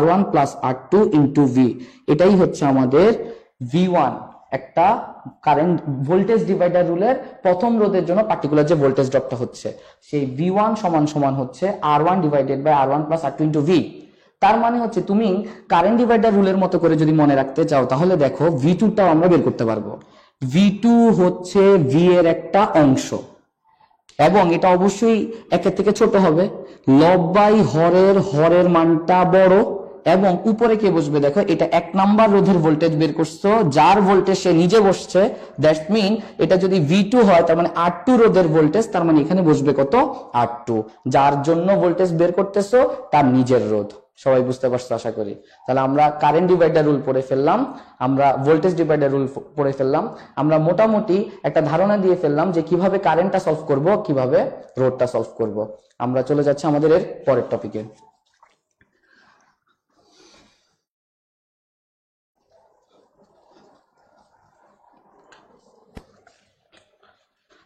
R1 plus R2 into V। এটাই হচ্ছে আমাদের V1, একটা কারেন্ট ভোল্টেজ ডিভাইডার রুলের প্রথম রোধের জন্য পার্টিকুলার যে ভোল্টেজ ড্রপটা হচ্ছে, সেই V1 সমান সমান হচ্ছে R1 divided by R1 plus R2 into V। তার মানে হচ্ছে তুমি কারেন্ট ডিভাইডার রুলের মতো করে যদি মনে রাখতে চাও, তাহলে দেখো V2টাও আমরা বের করতে পারবো। V2 হচ্ছে V এর একটা অংশ, এবং এটা অবশ্যই একের থেকে ছোট হবে। লব বাই হরের মানটা বড়, এবং উপরে কে বসবে দেখো, এটা 1 নাম্বার রোধের ভোল্টেজ বের করছো, যার ভোল্টেজ সে নিজে বসছে। দ্যাটস মিন এটা যদি V2 হয় তার মানে R2 রোধের ভোল্টেজ, তার মানে এখানে বসবে কত? R2। যার জন্য ভোল্টেজ বের করতেছো তার নিজের রোধ। সবাই বুঝতে পারছো আশা করি। তাহলে আমরা কারেন্ট ডিভাইডার রুল পড়ে ফেললাম, আমরা ভোল্টেজ ডিভাইডার রুল পড়ে ফেললাম, আমরা মোটামুটি একটা ধারণা দিয়ে ফেললাম যে কিভাবে কারেন্টটা সলভ করব, কিভাবে রোধটা সলভ করব। আমরা চলে যাচ্ছি আমাদের এর পরের টপিকে।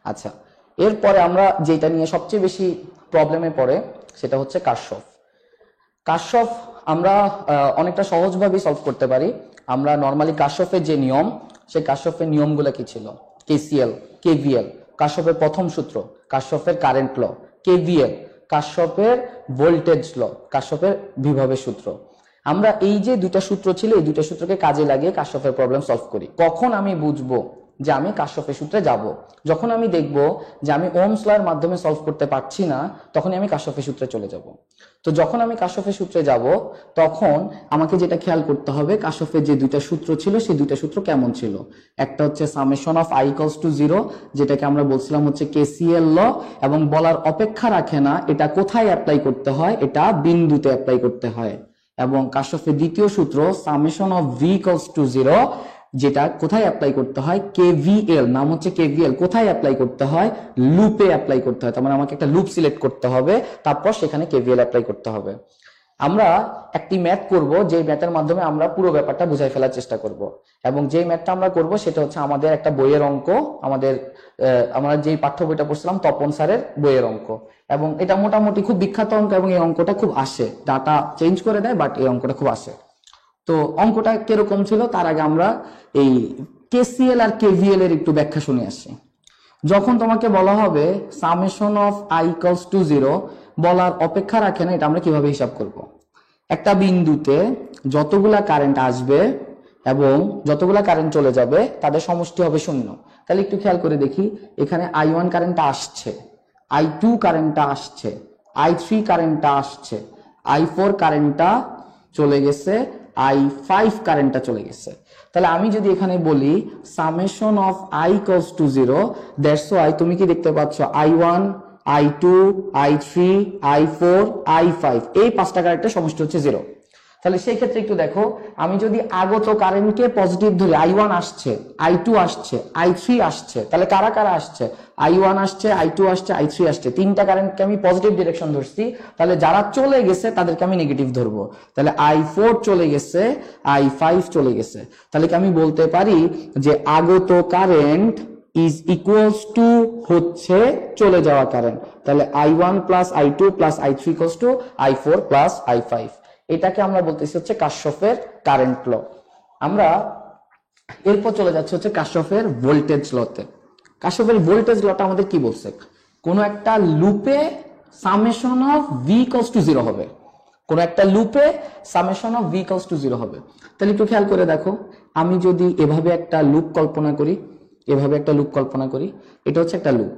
আচ্ছা, এরপরে আমরা যেটা নিয়ে সবচেয়ে বেশি প্রবলেমে পড়ে সেটা হচ্ছে কারশফ। কারশফ আমরা অনেকটা সহজভাবে সলভ করতে পারি। আমরা নর্মালি কারশফের যে নিয়ম, সেই কারশফের নিয়মগুলো কি ছিল? কেসিএল, কেভিএল, কারশফের প্রথম সূত্র, কারশফের কারেন্ট ল, কেভিএল, কারশফের ভোল্টেজ ল, কারশফের বিভবের সূত্র। আমরা এই যে দুইটা সূত্র ছিল, এই দুইটা সূত্রকে কাজে লাগিয়ে কারশফের প্রবলেম সলভ করি। কখন আমি বুঝবো যে আমি কারশফের সূত্রে যাব? যখন আমি দেখব যে আমি ওহমস ল এর মাধ্যমে সলভ করতে পারছি না, তখনই আমি কারশফের সূত্রে চলে যাব। তো যখন আমি কারশফের সূত্রে যাব, তখন আমাকে যেটা খেয়াল করতে হবে, কারশফের যে দুইটা সূত্র ছিল সেই দুইটা সূত্র কেমন ছিল। একটা হচ্ছে summation of I equals to 0, যেটাকে আমরা বলছিলাম হচ্ছে কেসিএল ল, এবং বলার অপেক্ষা রাখে না এটা কোথায় অ্যাপ্লাই করতে হয়, এটা বিন্দুতে অ্যাপ্লাই করতে হয়। এবং কারশফের দ্বিতীয় সূত্র summation of V equals to 0, যেটা কোথায় অ্যাপ্লাই করতে হয়, কেভিএল, নাম হচ্ছে কেভিএল, কোথায় অ্যাপ্লাই করতে হয়? লুপে অ্যাপ্লাই করতে হয়। তার মানে আমাকে একটা লুপ সিলেক্ট করতে হবে, তারপর সেখানে কেভিএল অ্যাপ্লাই করতে হবে। আমরা একটি ম্যাথ করব, যে ম্যাথের মাধ্যমে আমরা পুরো ব্যাপারটা বুঝাই ফেলার চেষ্টা করব। এবং যে ম্যাথটা আমরা করব সেটা হচ্ছে আমাদের একটা বইয়ের অঙ্ক, আমরা যেই পাঠ্য বইটা পড়ছিলাম তপন স্যারের বইয়ের অঙ্ক। এবং এটা মোটামুটি খুব বিখ্যাত অঙ্ক, এবং এই অঙ্কটা খুব আসে, ডাটা চেঞ্জ করে দেয়, বাট এই অঙ্কটা খুব আসে। তো অঙ্কটা কিরকম ছিল তার আগে আমরা এই কেসিএল আর কেভিএল এর একটু ব্যাখ্যা শুনে আসি। যখন তোমাকে বলা হবে summation of I equals to 0, বলার অপেক্ষা রাখে না এটা আমরা কিভাবে হিসাব করব। একটা বিন্দুতে যতগুলা কারেন্ট আসবে এবং যতগুলা কারেন্ট চলে যাবে তাদের সমষ্টি হবে 0। তাহলে একটু খেয়াল করে দেখি, এখানে I1 কারেন্টটা আসছে, I2 কারেন্টটা আসছে, I3 কারেন্টটা আসছে, I4 কারেন্টটা চলে গেছে, I5 কারেন্টটা চলে গেছে। তাহলে আমি যদি এখানে বলি summation of I equals to 0, that's why তুমি কি দেখতে পাচ্ছ I1, I2, I3, I4, I5, এই পাঁচটা কারেন্টের সমষ্টি হচ্ছে 0। তাহলে সেই ক্ষেত্রে একটু দেখো, আমি যদি আগত কারেন্টকে পজিটিভ ধরি, I1 আসছে, I2 আসছে, I3 আসছে, তাহলে কারা কারা আসছে? I1 আসছে, I2 আসছে, I3 আসছে, তিনটা কারেন্টকে আমি পজিটিভ ডিরেকশন ধরছি। তাহলে যারা চলে গেছে তাদেরকে আমি নেগেটিভ ধরবো। তাহলে I4 চলে গেছে, I5 চলে গেছে। তাহলে কি আমি বলতে পারি যে আগত কারেন্ট ইজ ইকুয়ালস টু হচ্ছে চলে যাওয়া কারেন্ট। তাহলে I1 plus I2 plus I3 equals to I4 plus I5। এটাকে আমরা বলতেছি হচ্ছে কার্শফের কারেন্ট ল। আমরা এরপর চলে যাচ্ছে হচ্ছে কার্শফের ভোল্টেজ লতে। কার্শফের ভোল্টেজ লটা আমাদের কি বলছে? কোন একটা লুপে summation of V equals to 0 হবে। কোন একটা লুপে summation of V equals to 0 হবে। তাহলে একটু খেয়াল করে দেখো, আমি যদি এভাবে একটা লুপ কল্পনা করি, এভাবে একটা লুপ কল্পনা করি, এটা হচ্ছে একটা লুপ।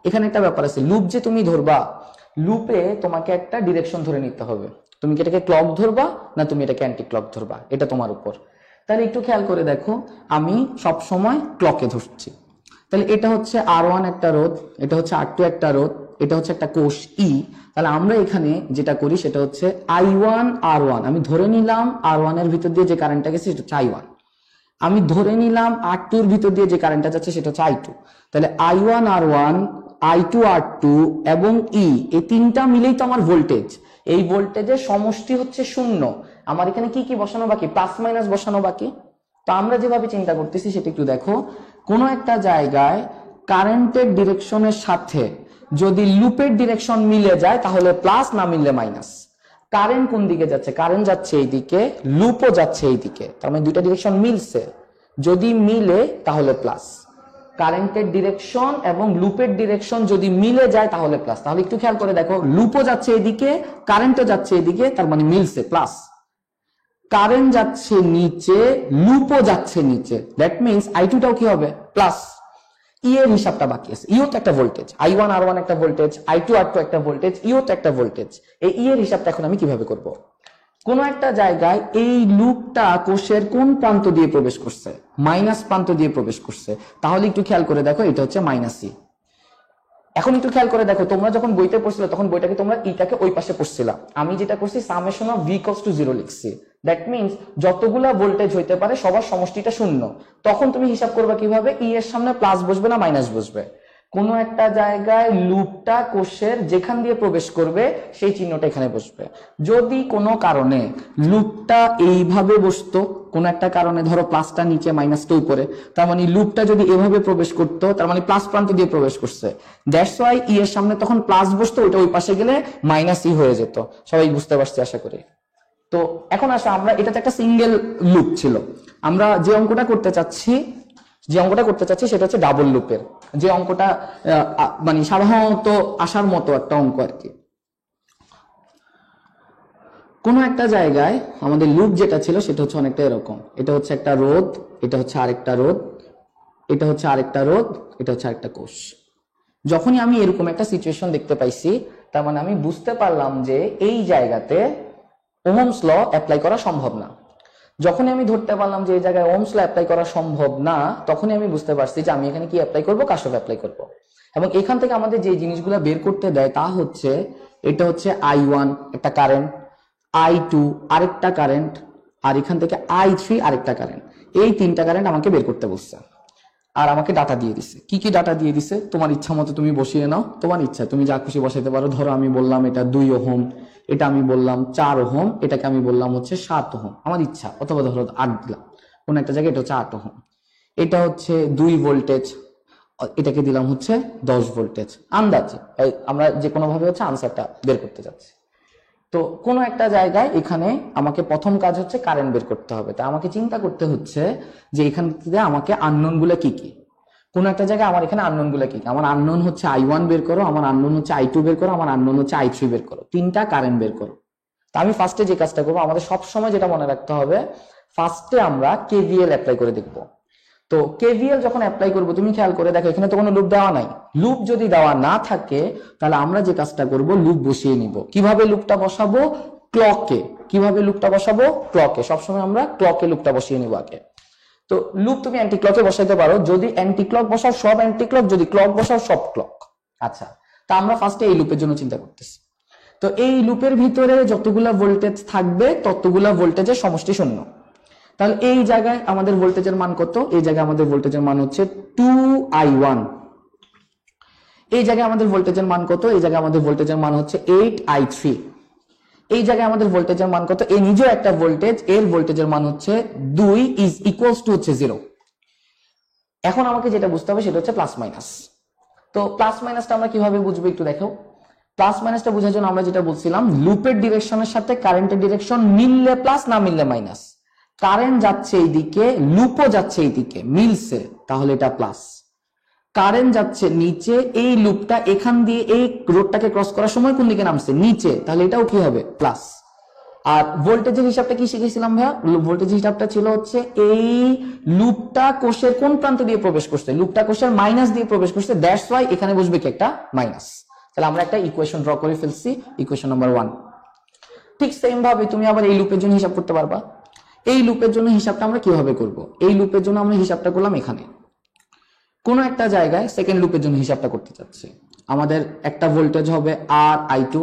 এখানে একটা ব্যাপার আছে, লুপ যে তুমি ধরবা, লুপে তোমাকে একটা ডিরেকশন ধরে নিতে হবে। তুমি কি এটাকে ক্লক ধরবা না তুমি এটাকে অ্যান্টি ক্লক ধরবা, এটা তোমার উপর। তাহলে একটু খেয়াল করে দেখো, আমি সব সময় ক্লকে ধরছি। তাহলে এটা হচ্ছে R1 একটা রোধ, এটা হচ্ছে R2 একটা রোধ, এটা হচ্ছে একটা কোষ ই। তাহলে আমরা এখানে যেটা করি সেটা হচ্ছে I1 R1, আমি ধরে নিলাম R1 এর ভিতর দিয়ে যে কারেন্টটা গেছে সেটা হচ্ছে I1। আমি ধরে নিলাম R2 এর ভিতর দিয়ে যে কারেন্টটা যাচ্ছে সেটা হচ্ছে I2। তাহলে I1 R1, I2 R2 এবং ই, এই তিনটা মিলেই তো আমার ভোল্টেজ। এই ভোল্টেজের সমষ্টি হচ্ছে 0। আমার এখানে কি কি বসানো বাকি? প্লাস মাইনাস বসানো বাকি। তো আমরা যেভাবে চিন্তা করতেছি সেটা একটু দেখো, কোনো একটা জায়গায় কারেন্টের ডিরেকশনের সাথে যদি লুপের ডিরেকশন মিলে যায় তাহলে প্লাস, না মিললে মাইনাস। কারেন্ট কোন দিকে যাচ্ছে? কারেন্ট যাচ্ছে এইদিকে, লুপও যাচ্ছে এইদিকে, তার মানে দুইটা ডিরেকশন মিলছে। যদি মিলে তাহলে প্লাস। কারেন্টের ডিরেকশন এবং লুপের ডিরেকশন যদি মিলে যায় তাহলে প্লাস। তাহলে একটু খেয়াল করে দেখো, লুপও যাচ্ছে এদিকে, কারেন্টও যাচ্ছে এদিকে, তার মানে মিলছে, প্লাস। কারেন্ট যাচ্ছে নিচে, লুপও যাচ্ছে নিচে, দ্যাট মিনস I2 টাও কি হবে? প্লাস। ই এর হিসাবটা বাকি আছে। ইও তো একটা ভোল্টেজ, I1 R1 একটা ভোল্টেজ, I2 R2 একটা ভোল্টেজ, ইও তো একটা ভোল্টেজ। এই ই এর হিসাবটা এখন আমি কিভাবে করব? কোন একটা জায়গায় এই লুপটা কোষের কোন প্রান্ত দিয়ে প্রবেশ করছে? মাইনাস প্রান্ত দিয়ে প্রবেশ করছে। তাহলে একটু খেয়াল করে দেখো, এটা হচ্ছে মাইনাস ই। এখন একটু খেয়াল করে দেখো, তোমরা যখন বইতে পড়ছিলে তখন বইটাকে তোমরা ইটাকে ওই পাশে পড়ছিলা। আমি যেটা করছি summation of V equals to 0 লিখছি। দ্যাট মিনস যতগুলা ভোল্টেজ হইতে পারে সবার সমষ্টিটা 0। তখন তুমি হিসাব করবে কিভাবে? ই এর সামনে প্লাস বসবে না মাইনাস বসবে। কোনো একটা জায়গায় লুপটা কোষের যেখান দিয়ে প্রবেশ করবে সেই চিহ্নটা এখানে বসবে। যদি কোনো কারণে লুপটা এইভাবে বসতো, কোন একটা কারণে ধরো প্লাসটা নিচে মাইনাসটা উপরে, তার মানে লুপটা যদি এভাবে প্রবেশ করতো, তার মানে প্লাস প্রান্ত দিয়ে প্রবেশ করছে, দ্যাটস ওয়াই ই এর সামনে তখন প্লাস বসতো, ওইটা ওই পাশে গেলে মাইনাস ই হয়ে যেত। সবাই বুঝতে পারছি আশা করি। তো এখন আসো, আমরা এটাতে একটা সিঙ্গেল লুপ ছিল, আমরা যে অঙ্কটা করতে চাচ্ছি সেটা হচ্ছে ডাবল লুপের। যে অঙ্কটা মানে সাধারণত আসার মতো একটা অঙ্ক আর কি। কোনো একটা জায়গায় আমাদের লুপ যেটা ছিল সেটা হচ্ছে অনেকটা এরকম, এটা হচ্ছে একটা রোধ, এটা হচ্ছে আরেকটা রোধ, এটা হচ্ছে আরেকটা রোধ, এটা হচ্ছে আরেকটা কোষ। যখনই আমি এরকম একটা সিচুয়েশন দেখতে পাইছি, তার মানে আমি বুঝতে পারলাম যে এই জায়গাতে ওহমস ল অ্যাপ্লাই করা সম্ভব না। যখনই আমি ধরতে পারলাম যে এই জায়গায় ওহমস ল অ্যাপ্লাই করা সম্ভব না, তখনই আমি বুঝতে পারছি যে আমি এখানে কি অ্যাপ্লাই করব? কার্শফ অ্যাপ্লাই করব। এবং এখান থেকে আমাদের যে জিনিসগুলো বের করতে দেয় তা হচ্ছে, এটা হচ্ছে I1 একটা কারেন্ট, I2 আরেকটা কারেন্ট, আর এখান থেকে I3 আরেকটা কারেন্ট। এই তিনটা কারেন্ট আমাকে বের করতে বলছে। আর আমাকে ডাটা দিয়ে দিছে। কি কি ডাটা দিয়ে দিছে তোমার ইচ্ছা মতো তুমি বসিয়ে নাও, তোমার ইচ্ছা, তুমি যা খুশি বসাইতে পারো। ধরো আমি বললাম এটা 2 ওহম, এটা আমি বললাম 4 ওহম, এটাকে আমি বললাম হচ্ছে 7 ওহম, আমার ইচ্ছা। অথবা ধরো 8 দিলাম, কোন একটা জায়গায় এটা হচ্ছে 8 ওহম। এটা হচ্ছে 2 ভোল্টেজ, এটাকে দিলাম হচ্ছে 10 ভোল্টেজ। আন্দাজে আমরা যে কোনো ভাবে হচ্ছে আনসারটা বের করতে যাচ্ছি। তো কোনো একটা জায়গায় এখানে আমাকে প্রথম কাজ হচ্ছে কারেন্ট বের করতে হবে। তা আমাকে চিন্তা করতে হচ্ছে যে এখান থেকে আমাকে আননোন গুলো কি কি। কোন একটা জায়গায় আমার এখানে আননোন গুলো কি কি? আমার আননোন হচ্ছে I1 বের করো, আমার আননোন হচ্ছে I2 বের করো, আমার আননোন হচ্ছে I3 বের করো, তিনটা কারেন্ট বের করো। তা আমি ফার্স্টে যে কাজটা করবো, আমাদের সব সময় যেটা মনে রাখতে হবে, ফার্স্টে আমরা KVL অ্যাপ্লাই করে দেখবো। তো KVL যখন অ্যাপ্লাই করবো, তুমি খেয়াল করে দেখো এখানে তো কোনো লুপ দেওয়া নাই। লুপ যদি দেওয়া না থাকে তাহলে আমরা যে কাজটা করব, লুপ বসিয়ে নিব। কিভাবে লুপটা বসাবো? ক্লকে। কিভাবে লুপটা বসাবো? ক্লকে। সবসময় আমরা ক্লকে লুপটা বসিয়ে নিব আগে। তো লুপ তুমি অ্যান্টি ক্লকে বসাইতে পারো, যদি অ্যান্টি ক্লক বসাও সব অ্যান্টি ক্লক, যদি ক্লক বসাও সব ক্লক। আচ্ছা, তা আমরা ফার্স্টে এই লুপের জন্য চিন্তা করতেছি। তো এই লুপের ভিতরে যতগুলা ভোল্টেজ থাকবে ততগুলা ভোল্টেজের সমষ্টি শূন্য। তাহলে এই জায়গায় আমাদের ভোল্টেজের মান কত? এই জায়গায় আমাদের ভোল্টেজের মান হচ্ছে 2i1। এই জায়গায় আমাদের ভোল্টেজের মান কত? এই জায়গায় আমাদের ভোল্টেজের মান হচ্ছে 8i3। এই জায়গায় আমাদের ভোল্টেজের মান কত? এই নিজেও একটা ভোল্টেজ, এর ভোল্টেজের মান হচ্ছে 2 ইজ ইকুয়ালস টু হচ্ছে 0। এখন আমাকে যেটা বুঝতে হবে সেটা হচ্ছে প্লাস মাইনাস। তো প্লাস মাইনাসটা আমরা কিভাবে বুঝবো একটু দেখো। প্লাস মাইনাসটা বোঝার জন্য আমরা যেটা বলছিলাম, লুপের ডিরেকশনের সাথে কারেন্টের ডিরেকশন মিললে প্লাস, না মিললে মাইনাস। কারেন্ট যাচ্ছে এইদিকে, লুপও যাচ্ছে এইদিকে, মিলছে তাহলে এটা প্লাস। কারেন্ট যাচ্ছে নিচে, এই লুপটা এখান দিয়ে এই রোডটাকে ক্রস করার সময় কোন দিকে নামছে? নিচে, তাহলে এটাও কি হবে? প্লাস। আর ভোল্টেজের হিসাবটা কি শিখেছিলাম ভাইয়া? ভোল্টেজের হিসাবটা ছিল হচ্ছে এই লুপটা কোষের কোন প্রান্ত দিয়ে প্রবেশ করছে? লুপটা কোষের মাইনাস দিয়ে প্রবেশ করছে, দ্যাটস ওয়াই এখানে বসবে কি একটা মাইনাস। তাহলে আমরা একটা ইকুয়েশন ড্র করে ফেলছি, ইকুয়েশন নাম্বার 1। ঠিক সেম ভাবে তুমি আবার এই লুপের জন্য হিসাব করতে পারবা। এই লুপের জন্য হিসাবটা আমরা কিভাবে করব? এই লুপের জন্য আমরা হিসাবটা করলাম এখানে কোন একটা জায়গায়, সেকেন্ড লুপের জন্য হিসাবটা করতে চাচ্ছি। আমাদের একটা ভোল্টেজ হবে RI2,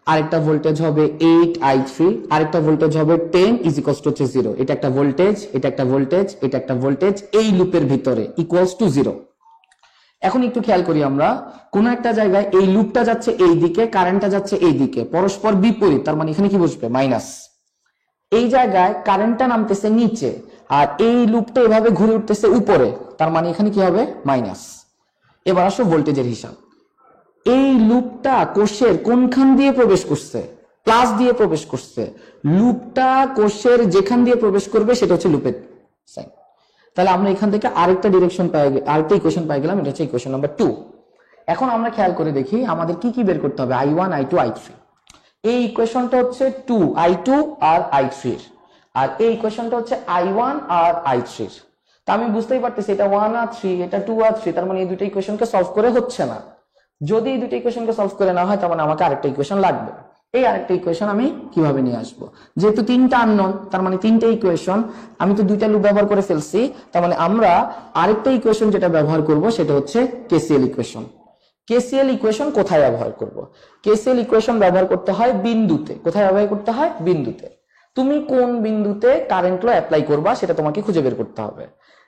আরেকটা ভোল্টেজ হবে 8i3, আরেকটা ভোল্টেজ হবে 10 ইজ ইকুয়ালস টু 0। এটা একটা ভোল্টেজ, এটা একটা ভোল্টেজ, এটা একটা ভোল্টেজ, এই লুপের ভিতরে ইকুয়ালস টু 0। এখন একটু খেয়াল করি আমরা, কোন একটা জায়গায় এই লুপটা যাচ্ছে এই দিকে, কারেন্টটা যাচ্ছে এই দিকে, পরস্পর বিপরীত, তার মানে এখানে কি বসবে? মাইনাস। এই জায়গায় কারেন্টটা নামতেছে নিচে আর এই লুপটা এভাবে ঘুরে উঠতেছে উপরে, তার মানে এখানে কি হবে? মাইনাস। এবার আসো ভোল্টেজের হিসাব। এই লুপটা কোষের কোনখান দিয়ে প্রবেশ করছে? প্লাস দিয়ে প্রবেশ করছে। লুপটা কোষের যেখান দিয়ে প্রবেশ করবে সেটা হচ্ছে লুপের সাইন। তাহলে আমরা এখান থেকে আরেকটা ডিরেকশন পাই, আরেকটা ইকুয়েশন পাই গেলাম, এটা হচ্ছে ইকুয়েশন নাম্বার 2। এখন আমরা খেয়াল করে দেখি আমাদের কি কি বের করতে হবে। i1, i2, i3। এই ইকুয়েশনটা হচ্ছে 2i2 আর i3 আর এই ইকুয়েশনটা হচ্ছে i1 আর i3। তা আমি বুঝতেই পারতেছি এটা 1 আর 3, এটা 2 আর 3, তার মানে এই দুটো ইকুয়েশনকে সলভ করে হচ্ছে না। যদি এই দুটো ইকুয়েশনকে সলভ করে না হয় তার মানে আমাকে আরেকটা ইকুয়েশন লাগবে। এই আরেকটা ইকুয়েশন আমি কিভাবে নিয়ে আসবো? যেহেতু তিনটা আননোন, তার মানে তিনটা ইকুয়েশন, আমি তো দুইটা লুপ ব্যবহার করে ফেলছি, তার মানে আমরা আরেকটা ইকুয়েশন যেটা ব্যবহার করব সেটা হচ্ছে কেসিএল ইকুয়েশন। কেসিএল ইকুয়েশন কোথায় ব্যবহার করব? কেসিএল ইকুয়েশন ব্যবহার করতে হয় বিন্দুতে। কোথায় ব্যবহার করতে হয়? বিন্দুতে। তুমি কোন বিন্দুতে কারেন্ট ল অ্যাপ্লাই করবা সেটা তোমাকে খুঁজে বের করতে হবে।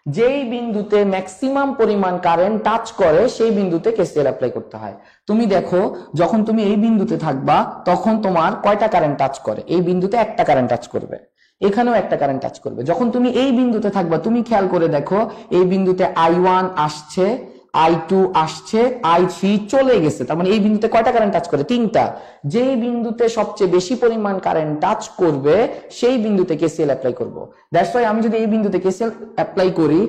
যেই বিন্দুতে ম্যাক্সিমাম পরিমাণ কারেন্ট টাচ করে সেই বিন্দুতে কেসিএল অ্যাপ্লাই করতে হয়। তুমি দেখো যখন তুমি এই বিন্দুতে থাকবা তখন তোমার কয়টা কারেন্ট টাচ করে? এই বিন্দুতে একটা কারেন্ট টাচ করবে, এখানেও একটা কারেন্ট টাচ করবে। যখন তুমি এই বিন্দুতে থাকবা তুমি খেয়াল করে দেখো এই বিন্দুতে i1 আসছে, i2 আসছে, i3 চলে গেছে, তার মানে এই বিন্দুতে কয়টা কারেন্ট টাচ করে? তিনটা। যেই বিন্দুতে সবচেয়ে বেশি পরিমাণ কারেন্ট টাচ করবে সেই বিন্দুতে কেসিএল অ্যাপ্লাই করব। দ্যাটস ওয়াই আমি যদি এই বিন্দুতে কেসিএল অ্যাপ্লাই করি,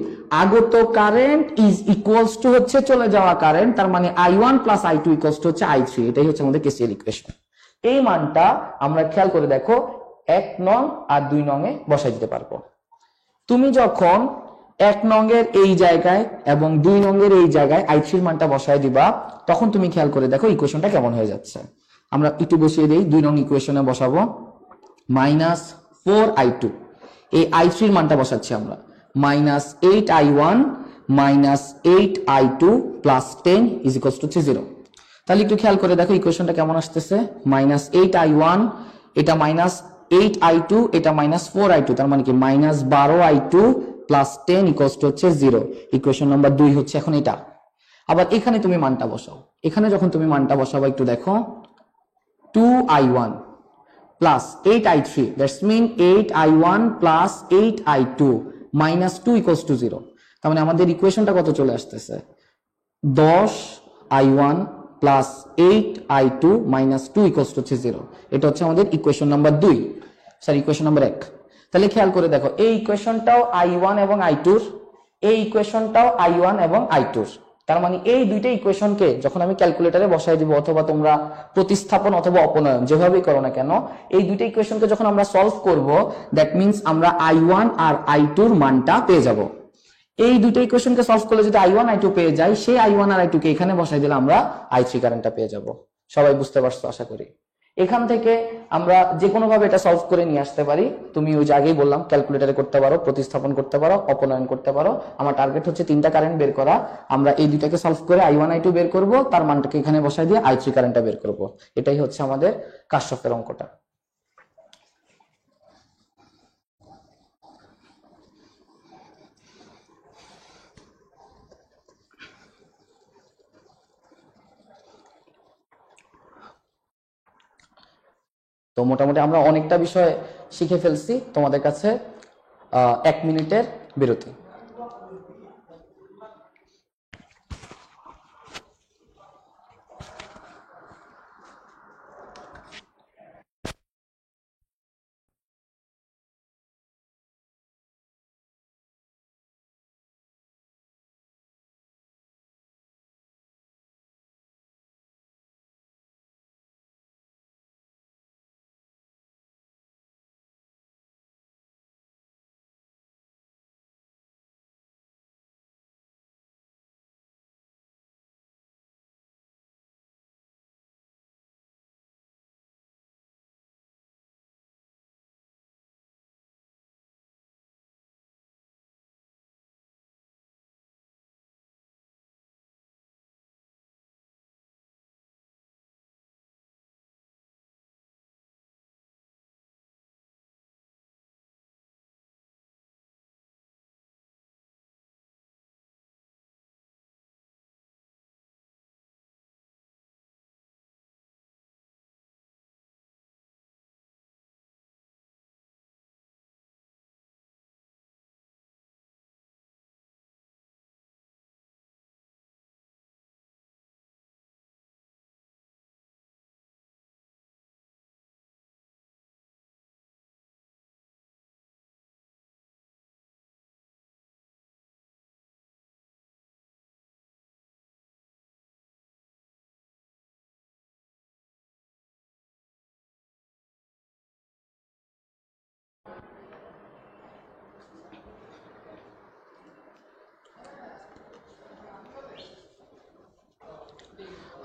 আগত কারেন্ট ইজ ইকুয়ালস টু হচ্ছে চলে যাওয়া কারেন্ট, তার মানে i1 plus i2 equals to হচ্ছে i3। এটাই হচ্ছে আমাদের কেসিএল ইকুয়েশন। এই মানটা আমরা খেয়াল করে দেখো 1 নং আর 2 নং এ বসাই দিতে পারবো। তুমি যখন 1 নংয়ের এই জায়গায় এবং 2 নংয়ের এই জায়গায় i3 এর মানটা বসায় দিবা তখন তুমি খেয়াল করে দেখো ইকুয়েশনটা কেমন হয়ে যাচ্ছে। আমরা একটু বসিয়ে দেই, 2 নং ইকুয়েশনে বসাবো -4i2, এই i3 এর মানটা বসাচ্ছি আমরা -8i1 -8i2 plus 10 is equals to 0। তাহলে একটু খেয়াল করে দেখো ইকুয়েশনটা কেমন আসতেছে। -8i1, এটা -8i2, এটা -4i2, তার মানে কি -12i2 প্লাস 10 ইকুয়ালস টু হচ্ছে 0। ইকুয়েশন নাম্বার 2 হচ্ছে এখন এটা। আবার এখানে তুমি মানটা বসাও। এখানে যখন তুমি মানটা বসাবো একটু দেখো 2i1 plus 8i3, that's mean 8i1 plus 8i2 -2 equals to 0। তার মানে আমাদের ইকুয়েশনটা কত চলে আসতেছে? 10i1 plus 8i2 -2 equals to হচ্ছে 0। এটা হচ্ছে আমাদের equation number 2, sorry equation number 1। তাহলে খেয়াল করে দেখো এই ইকুয়েশনটাও i1 এবং i2, এই ইকুয়েশনটাও i1 এবং i2। তার মানে এই দুইটা ইকুয়েশনকে যখন আমি ক্যালকুলেটরে বসাই দিব অথবা তোমরা প্রতিস্থাপন অথবা অপনয়ন যেভাবেই করো না কেন, এই দুইটা ইকুয়েশনকে যখন আমরা সলভ করব দ্যাট মিন্স আমরা i1 আর i2 এর মানটা পেয়ে যাব। এই দুইটা ইকুয়েশনকে সলভ করলে যদি i1 i2 পেয়ে যাই, সেই i1 আর i2 কে এখানে বসাই দিলে আমরা i3 কারেন্টটা পেয়ে যাব। সবাই বুঝতে পারছো আশা করি। এখান থেকে আমরা যে কোনো ভাবে এটা সলভ করে নিয়ে আসতে পারি। তুমি ওই যে আগেই বললাম ক্যালকুলেটরে করতে পারো, প্রতিস্থাপন করতে পারো, অপনয়ন করতে পারো। আমার টার্গেট হচ্ছে 3টা কারেন্ট বের করা। আমরা এই দুইটাকে সলভ করে I1 I2 বের করব, তার মানটাকে এখানে বসাই দিয়ে I3 কারেন্টটা বের করব। এটাই হচ্ছে আমাদের কারশফের অঙ্কটা। তো মোটামুটি আমরা অনেকটা বিষয় শিখে ফেলছি। তোমাদের কাছে 1 মিনিটের বিরতি।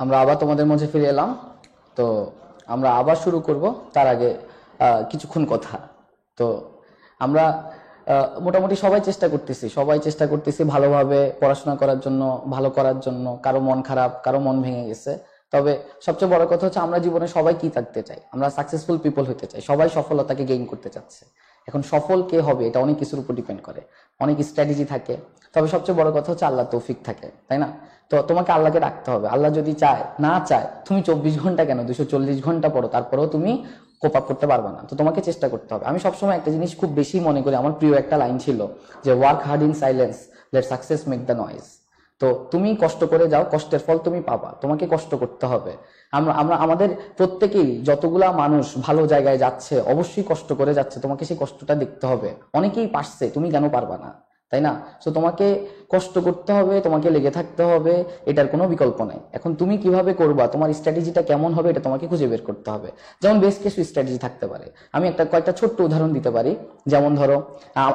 আমরা আবার তোমাদের মাঝে ফিরে এলাম। তো আমরা আবার শুরু করব, তার আগে কিছুক্ষণ কথা। তো আমরা মোটামুটি সবাই চেষ্টা করতেছি ভালোভাবে পড়াশোনা করার জন্য, ভালো করার জন্য। কারো মন খারাপ, কারো মন ভেঙে গেছে। তবে সবচেয়ে বড় কথা হচ্ছে আমরা জীবনে সবাই কি থাকতে চাই, আমরা সাকসেসফুল পিপল হতে চাই, সবাই সফলতাকে গেইন করতে চাচ্ছে। এখন সফল কে হবে এটা অনেক কিছুর উপর ডিপেন্ড করে, অনেক স্ট্র্যাটেজি থাকে। তবে সবচেয়ে বড় কথা হচ্ছে আল্লাহ তৌফিক থাকে, তাই না? তো তোমাকে আল্লাহকে ডাকতে হবে। আল্লাহ যদি চায়, না চায়, তুমি 24 ঘন্টা কেন 240 ঘন্টা পড়ো, তারপরেও তুমি কোপ আপ করতে পারবে না। তো তোমাকে চেষ্টা করতে হবে। আমি সবসময় একটা জিনিস খুব বেশি মনে করি, আমার প্রিয় একটা লাইন ছিল যে work hard in silence, let success make the noise. তো তুমি কষ্ট করে যাও, কষ্টের ফল তুমি পাবা। তোমাকে কষ্ট করতে হবে। আমরা আমরা আমাদের প্রত্যেকেই, যতগুলা মানুষ ভালো জায়গায় যাচ্ছে, অবশ্যই কষ্ট করে যাচ্ছে। তোমাকে সেই কষ্টটা দেখতে হবে। অনেকেই পারছে, তুমি কেন পারবা না, তাই না? তো তোমাকে কষ্ট করতে হবে, তোমাকে লেগে থাকতে হবে, এটার কোনো বিকল্প নাই। এখন তুমি কিভাবে করবা, তোমার স্ট্র্যাটেজিটা কেমন হবে, এটা তোমাকে খুঁজে বের করতে হবে। যেমন বেশ কিছু স্ট্র্যাটেজি থাকতে পারে। আমি কয়েকটা ছোট্ট উদাহরণ দিতে পারি। যেমন ধরো,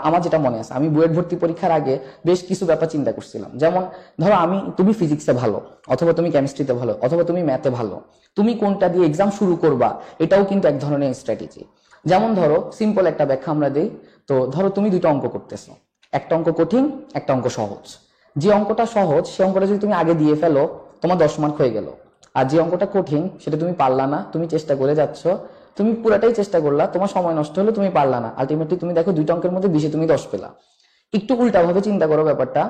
আমার যেটা মনে আছে, আমি বুয়েট ভর্তি পরীক্ষার আগে বেশ কিছু ব্যাপার চিন্তা করছিলাম। যেমন ধরো, তুমি ফিজিক্সে ভালো, অথবা তুমি কেমিস্ট্রিতে ভালো, অথবা তুমি ম্যাথে ভালো, তুমি কোনটা দিয়ে এক্সাম শুরু করবা, এটাও কিন্তু এক ধরনের স্ট্র্যাটেজি। যেমন ধরো, সিম্পল একটা ব্যাখ্যা আমরা দিই। তো ধরো তুমি দুটো অঙ্ক করতেছো, একটা অঙ্ক কঠিন, একটা অঙ্ক সহজ। যে অঙ্কটা সহজ, সে অঙ্কটা যদি তুমি আগে দিয়ে ফেলো, তোমার 10 মার্ক হয়ে গেল। আর যে অঙ্কটা কঠিন, সেটা তুমি পারলা না, তুমি চেষ্টা করে যাচ্ছ, তুমি পুরাটাই চেষ্টা করলা, তোমার সময় নষ্ট হলো, তুমি পারলা না, আলটিমেটলি তুমি দেখো দুইটা অঙ্কের মধ্যে 20-এ তুমি 10 পেলা। একটু উল্টা ভাবে চিন্তা করো ব্যাপারটা।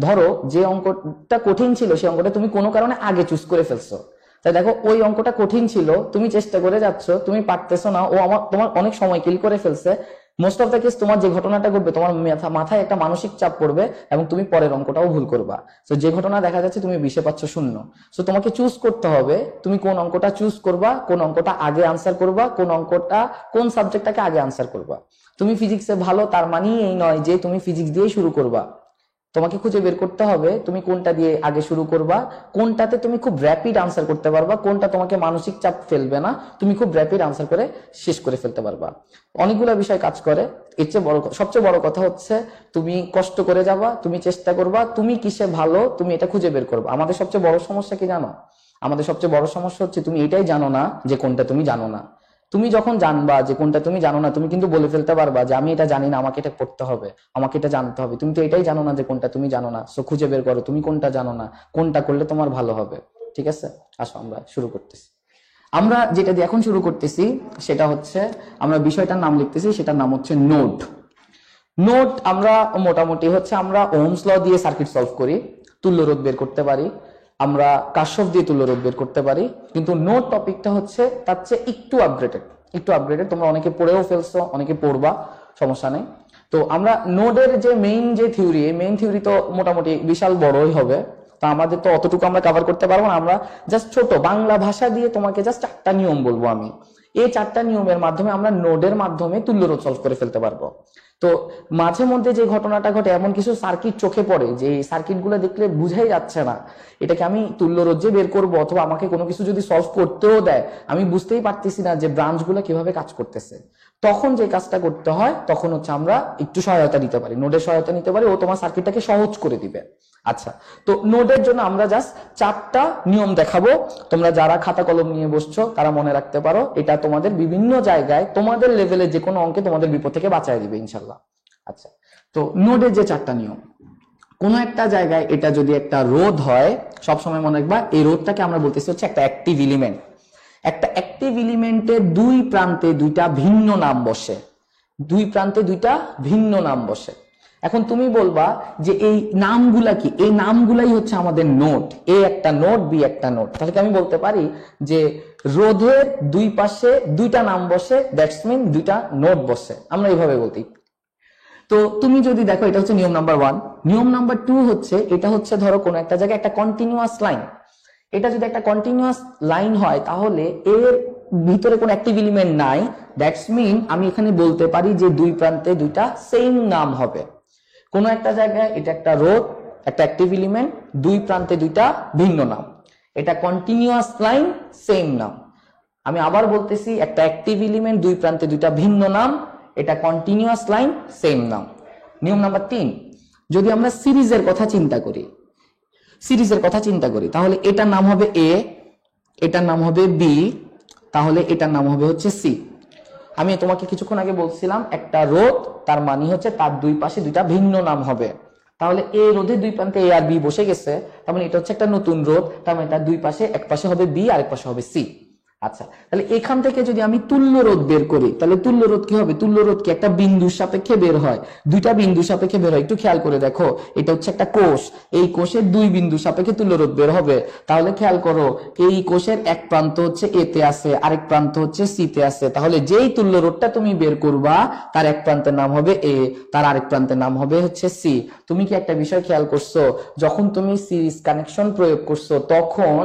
ধরো যে অঙ্কটা কঠিন ছিল, সেই অঙ্কটা তুমি কোনো কারণে আগে চুজ করে ফেলছো। তাই দেখো, ওই অঙ্কটা কঠিন ছিল, তুমি চেষ্টা করে যাচ্ছ, তুমি পারতেছো না, তোমার অনেক সময় কিল করে ফেলছে। মোস্ট অফ দ্য কেস তোমার যে ঘটনাটা ঘটবে, তোমার মাথায় একটা মানসিক চাপ পড়বে, এবং তুমি পরের অঙ্কটাও ভুল করবা। তো যে ঘটনা দেখা যাচ্ছে তুমি 20-এ পাচ্ছ 0। তো তোমাকে চুজ করতে হবে, তুমি কোন অঙ্কটা চুজ করবা, কোন অঙ্কটা আগে আনসার করবা, কোন সাবজেক্টটাকে আগে আনসার করবা। তুমি ফিজিক্সে ভালো, তার মানে এই নয় যে তুমি ফিজিক্স দিয়েই শুরু করবা। তোমাকে খুঁজে বের করতে হবে তুমি কোনটা দিয়ে আগে শুরু করবা, কোনটাতে তুমি খুব র্যাপিড আনসার করতে পারবা, কোনটা তোমাকে মানসিক চাপ ফেলবে না, তুমি খুব র্যাপিড আনসার করে শেষ করে ফেলতে পারবা। অনেকগুলো বিষয় কাজ করে। এর চেয়ে সবচেয়ে বড় কথা হচ্ছে তুমি কষ্ট করে যাবা, তুমি চেষ্টা করবা, তুমি কিসে ভালো তুমি এটা খুঁজে বের করবা। আমাদের সবচেয়ে বড় সমস্যা কি জানো? আমাদের সবচেয়ে বড় সমস্যা হচ্ছে তুমি এটাই জানো না যে কোনটা তুমি জানো না। তুমি যখন জানবা যে কোনটা তুমি জানো না, তুমি কিন্তু বলে ফেলতে পারবা যে আমি এটা জানি না, আমাকে এটা করতে হবে, আমাকে এটা জানতে হবে। তুমি তো এটাই জানো না যে কোনটা তুমি জানো না, সো খুঁজে বের করো তুমি কোনটা জানো না, কোনটা করলে তোমার ভালো হবে। ঠিক আছে, আসো আমরা শুরু করতেছি। আমরা যেটা দিয়ে এখন শুরু করতেছি সেটা হচ্ছে, আমরা বিষয়টার নাম লিখতেছি, সেটার নাম হচ্ছে নোড। নোড আমরা মোটামুটি হচ্ছে আমরা ওহমস ল দিয়ে সার্কিট সলভ করি, তুল্য রোধ বের করতে পারি, আমরা কার্শফ দিয়ে তুল্য রোধ বের করতে পারি। কিন্তু নোড টপিকটা হচ্ছে তার চেয়ে একটু আপগ্রেডেড। তোমরা অনেকে পড়েও ফেলছো, অনেকে পড়বা, সমস্যা নেই। তো আমরা নোডের যে মেইন যে থিওরি, এই মেইন থিওরি তো মোটামুটি বিশাল বড়ই হবে, তো আমাদের তো অতটুকু আমরা কভার করতে পারবো না। আমরা জাস্ট ছোট বাংলা ভাষা দিয়ে তোমাকে জাস্ট 4টা নিয়ম বলবো আমি। এই 4টা নিয়মের মাধ্যমে আমরা নোডের মাধ্যমে তুল্য রোধ সলভ করে ফেলতে পারবো। তো মাঝে মধ্যে যে ঘটনাটা ঘটে, এমন কিছু সার্কিট চোখে পড়ে যে সার্কিট গুলো দেখলে বুঝাই যাচ্ছে না এটাকে আমি তুল্য রোধ যে বের করবো, অথবা আমাকে কোনো কিছু যদি সলভ করতেও দেয় আমি বুঝতেই পারতেছি না যে ব্রাঞ্চ গুলো কিভাবে কাজ করতেছে। তখন যে কাজটা করতে হয়, তখন হচ্ছে আমরা একটু সহায়তা নিতে পারি, নোডের সহায়তা নিতে পারি, ও তোমার সার্কিটটাকে সহজ করে দিবে। আচ্ছা, তো নোডের জন্য আমরা জাস্ট 4টা নিয়ম দেখাবো। তোমরা যারা খাতা কলম নিয়ে বসছো তারা মনে রাখতে পারো, এটা তোমাদের বিভিন্ন জায়গায় তোমাদের লেভেলে যে কোনো অঙ্কে তোমাদের বিপদ থেকে বাঁচায় দিবে ইনশাল্লাহ। আচ্ছা, তো নোডের যে 4টা নিয়ম, কোন একটা জায়গায় এটা যদি একটা রোধ হয়, সবসময় মনে রাখবা এই রোধটাকে আমরা বলতেছি হচ্ছে একটা অ্যাক্টিভ এলিমেন্ট। একটা অ্যাক্টিভ এলিমেন্টের দুই প্রান্তে দুইটা ভিন্ন নাম বসে, দুই প্রান্তে দুইটা ভিন্ন নাম বসে। এখন তুমি বলবা যে এই নামগুলা কি? এই নামগুলাই হচ্ছে আমাদের নোড, এ একটা নোড, বি একটা নোড। তাহলে কি আমি বলতে পারি যে রোধের দুই পাশে দুইটা নাম বসে, দ্যাটস মিন দুইটা নোড বসে, আমরা এইভাবে বলতে। তো তুমি যদি দেখো, এটা হচ্ছে নিয়ম নাম্বার 1। নিয়ম নাম্বার 2 হচ্ছে, এটা হচ্ছে ধরো কোনো একটা জায়গায় একটা কন্টিনিউয়াস লাইন, এটা যদি একটা কন্টিনিউয়াস লাইন হয় তাহলে এর ভিতরে কোনো অ্যাক্টিভ এলিমেন্ট নাই, দ্যাটস মিন আমি এখানে বলতে পারি যে দুই প্রান্তে দুইটা সেম নাম হবে। কোনো একটা জায়গায় এটা একটা রোধ, একটা অ্যাক্টিভ এলিমেন্ট, দুই প্রান্তে দুইটা ভিন্ন নাম, এটা কন্টিনিউয়াস লাইন, সেম নাম। আমি আবার বলতেছি, একটা অ্যাক্টিভ এলিমেন্ট, দুই প্রান্তে দুইটা ভিন্ন নাম, এটা কন্টিনিউয়াস লাইন, সেম নাম। নিয়ম নাম্বার 3, যদি আমরা সিরিজের কথা চিন্তা করি, তাহলে এটার নাম হবে এ, এটার নাম হবে বি, তাহলে এটার নাম হবে হচ্ছে সি। আমি তোমাকে কিছুক্ষণ আগে বলছিলাম একটা রোধ, তার মানে হচ্ছে তার দুই পাশে দুইটা ভিন্ন নাম হবে। তাহলে এ রোধের দুই প্রান্তে এ আর বি বসে গেছে, তার মানে এটা হচ্ছে একটা নতুন রোধ, তার মানে তার দুই পাশে, এক পাশে হবে বি আর এক পাশে হবে সি। আচ্ছা, তাহলে এখান থেকে যদি আমি তুল্য রোধ বের করি, তাহলে তুল্য রোধ কি হবে? তুল্য রোধ কি একটা বিন্দুর সাপেক্ষে বের হয়, দুইটা বিন্দুর সাপেক্ষে বের হয়। একটু খেয়াল করে দেখো, এটা হচ্ছে একটা কোষ, এই কোষের দুই বিন্দুর সাপেক্ষে তুল্য রোধ বের হবে। তাহলে খেয়াল করো, এই কোষের এক প্রান্ত হচ্ছে এ তে আছে, আরেক প্রান্ত হচ্ছে সি তে আছে। তাহলে যেই তুল্য রোধটা তুমি বের করবা, তার এক প্রান্তের নাম হবে এ, তার আরেক প্রান্তের নাম হবে হচ্ছে সি। তুমি কি একটা বিষয় খেয়াল করছো, যখন তুমি সিরিজ কানেকশন প্রয়োগ করছো, তখন